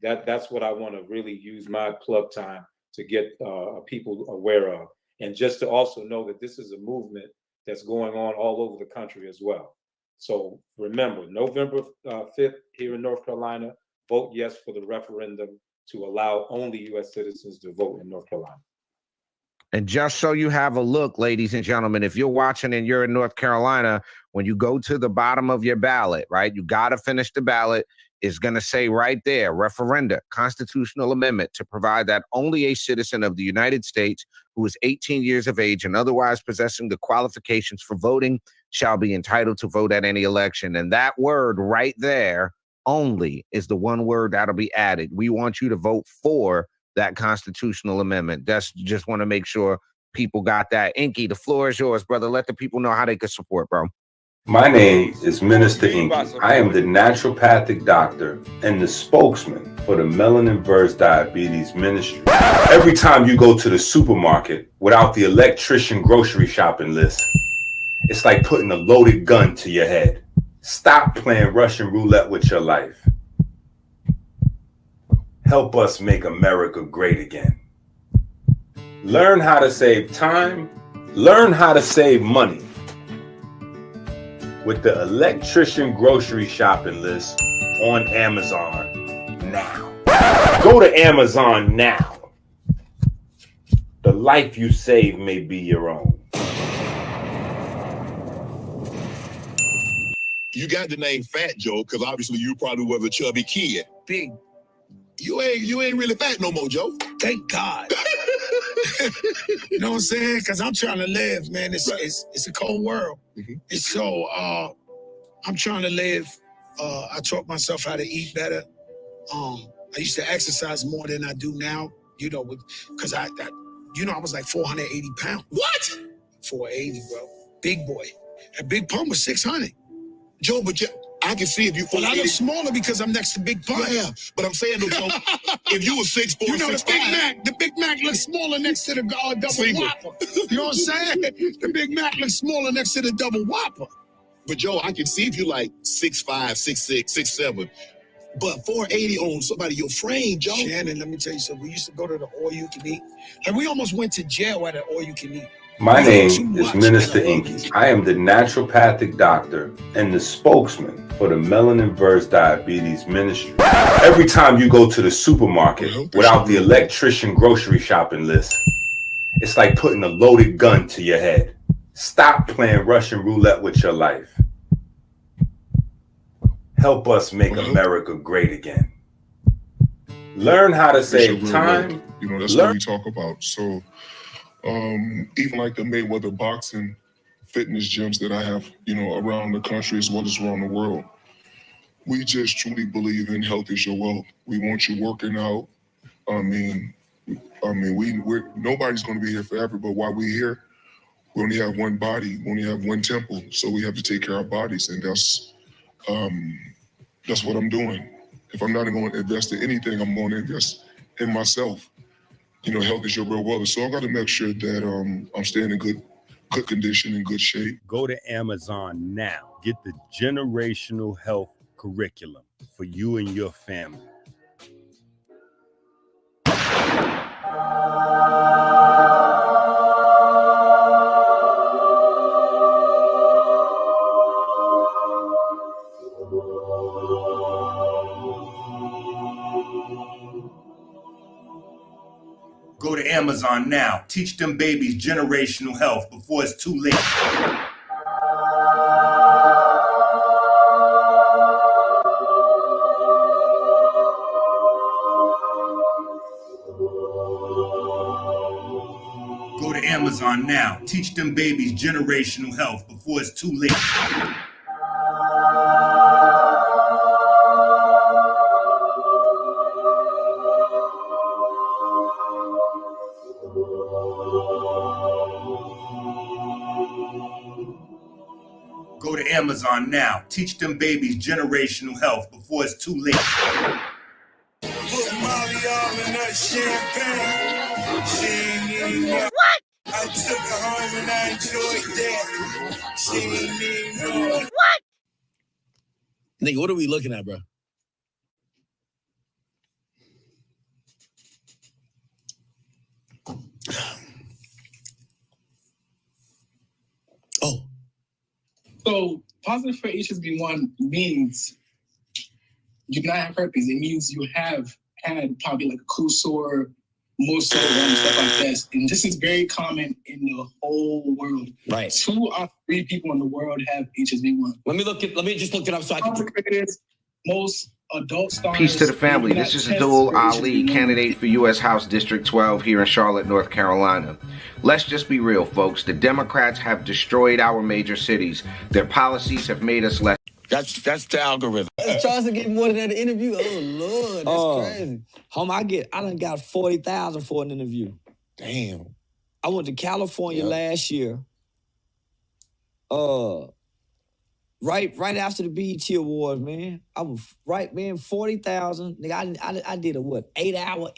that's what I want to really use my plug time to get people aware of. And just to also know that this is a movement that's going on all over the country as well. So remember, November 5th here in North Carolina, vote yes for the referendum to allow only U.S. citizens to vote in North Carolina. And just so you have a look, ladies and gentlemen, if you're watching and you're in North Carolina, when you go to the bottom of your ballot, right, you got to finish the ballot. It's going to say right there, referenda, constitutional amendment to provide that only a citizen of the United States who is 18 years of age and otherwise possessing the qualifications for voting shall be entitled to vote at any election. And that word right there, only, is the one word that'll be added. We want you to vote for that constitutional amendment. That's just want to make sure people got that. EnQi, the floor is yours, brother. Let the people know how they can support, bro. My name is Minister EnQi. I am the naturopathic doctor and the spokesman for the Melanin Verse Diabetes Ministry. Every time you go to the supermarket without the electrician grocery shopping list, it's like putting a loaded gun to your head. Stop playing Russian roulette with your life. Help us make America great again. Learn how to save time. Learn how to save money with the electrician grocery shopping list on Amazon now. Go to Amazon now. The life you save may be your own. You got the name Fat Joe because obviously you probably was a chubby kid. Big. You ain't really fat no more, Joe. Thank God. You know what I'm saying? Because I'm trying to live, man. It's a cold world. Mm-hmm. And so I'm trying to live. I taught myself how to eat better. I used to exercise more than I do now, you know, because I was like 480 pounds. What? 480, bro. Big boy. A Big Pump was 600. Joe, but I can see if you. Well, I look smaller because I'm next to Big Pump. Yeah, but I'm saying, though, Joe, if you were 6'4", you know, 6'5", the Big Mac looks smaller next to the double Single. Whopper. You know what I'm saying? The Big Mac looks smaller next to the double Whopper. But Joe, I can see if you like 6'5", 6'6", 6'7", but 480 on somebody your frame, Joe. Shannon, let me tell you something. We used to go to the all you can eat, and we almost went to jail at an all you can eat. My name is Minister EnQi. I am the naturopathic doctor and the spokesman for the Melanin Verse Diabetes Ministry. Every time you go to the supermarket without the electrician grocery shopping list, it's like putting a loaded gun to your head. Stop playing Russian roulette with your life. Help us make America great again. Learn how to save time. You know, that's what we talk about. So even like the Mayweather boxing fitness gyms that I have, around the country as well as around the world. We just truly believe in health is your wealth. We want you working out. We're nobody's going to be here forever, but while we're here, we only have one body, we only have one temple, so we have to take care of our bodies, and that's what I'm doing. If I'm not going to invest in anything, I'm going to invest in myself. Health is your real wealth, so I got to make sure that I'm staying in good condition, in good shape. Go to Amazon now. Get the generational health curriculum for you and your family. Go to Amazon now. Teach them babies generational health before it's too late. Go to Amazon now. Teach them babies generational health before it's too late. Go to Amazon now. Teach them babies generational health before it's too late. Put Molly all in that champagne. She ain't even know. What? I took her home and I enjoyed that. She ain't even know. What? Nigga, what are we looking at, bro? Oh. So positive for HSV1 means you do not have herpes. It means you have had probably like a cool sore, most sore, and stuff like that. And this is very common in the whole world. Right. 2 out of 3 people in the world have HSV1. Let me just look it up so I can. Most adult stars. Peace to the family. This is Addul Ali, candidate for U.S. House District 12 here in Charlotte, North Carolina. Let's just be real, folks. The Democrats have destroyed our major cities. Their policies have made us less. That's the algorithm. Charles to get more than that interview. Oh Lord, that's crazy. Home, I done got 40,000 for an interview. Damn. I went to California last year. Right after the BET Awards, man. I was 40,000. Nigga, I did a 8-hour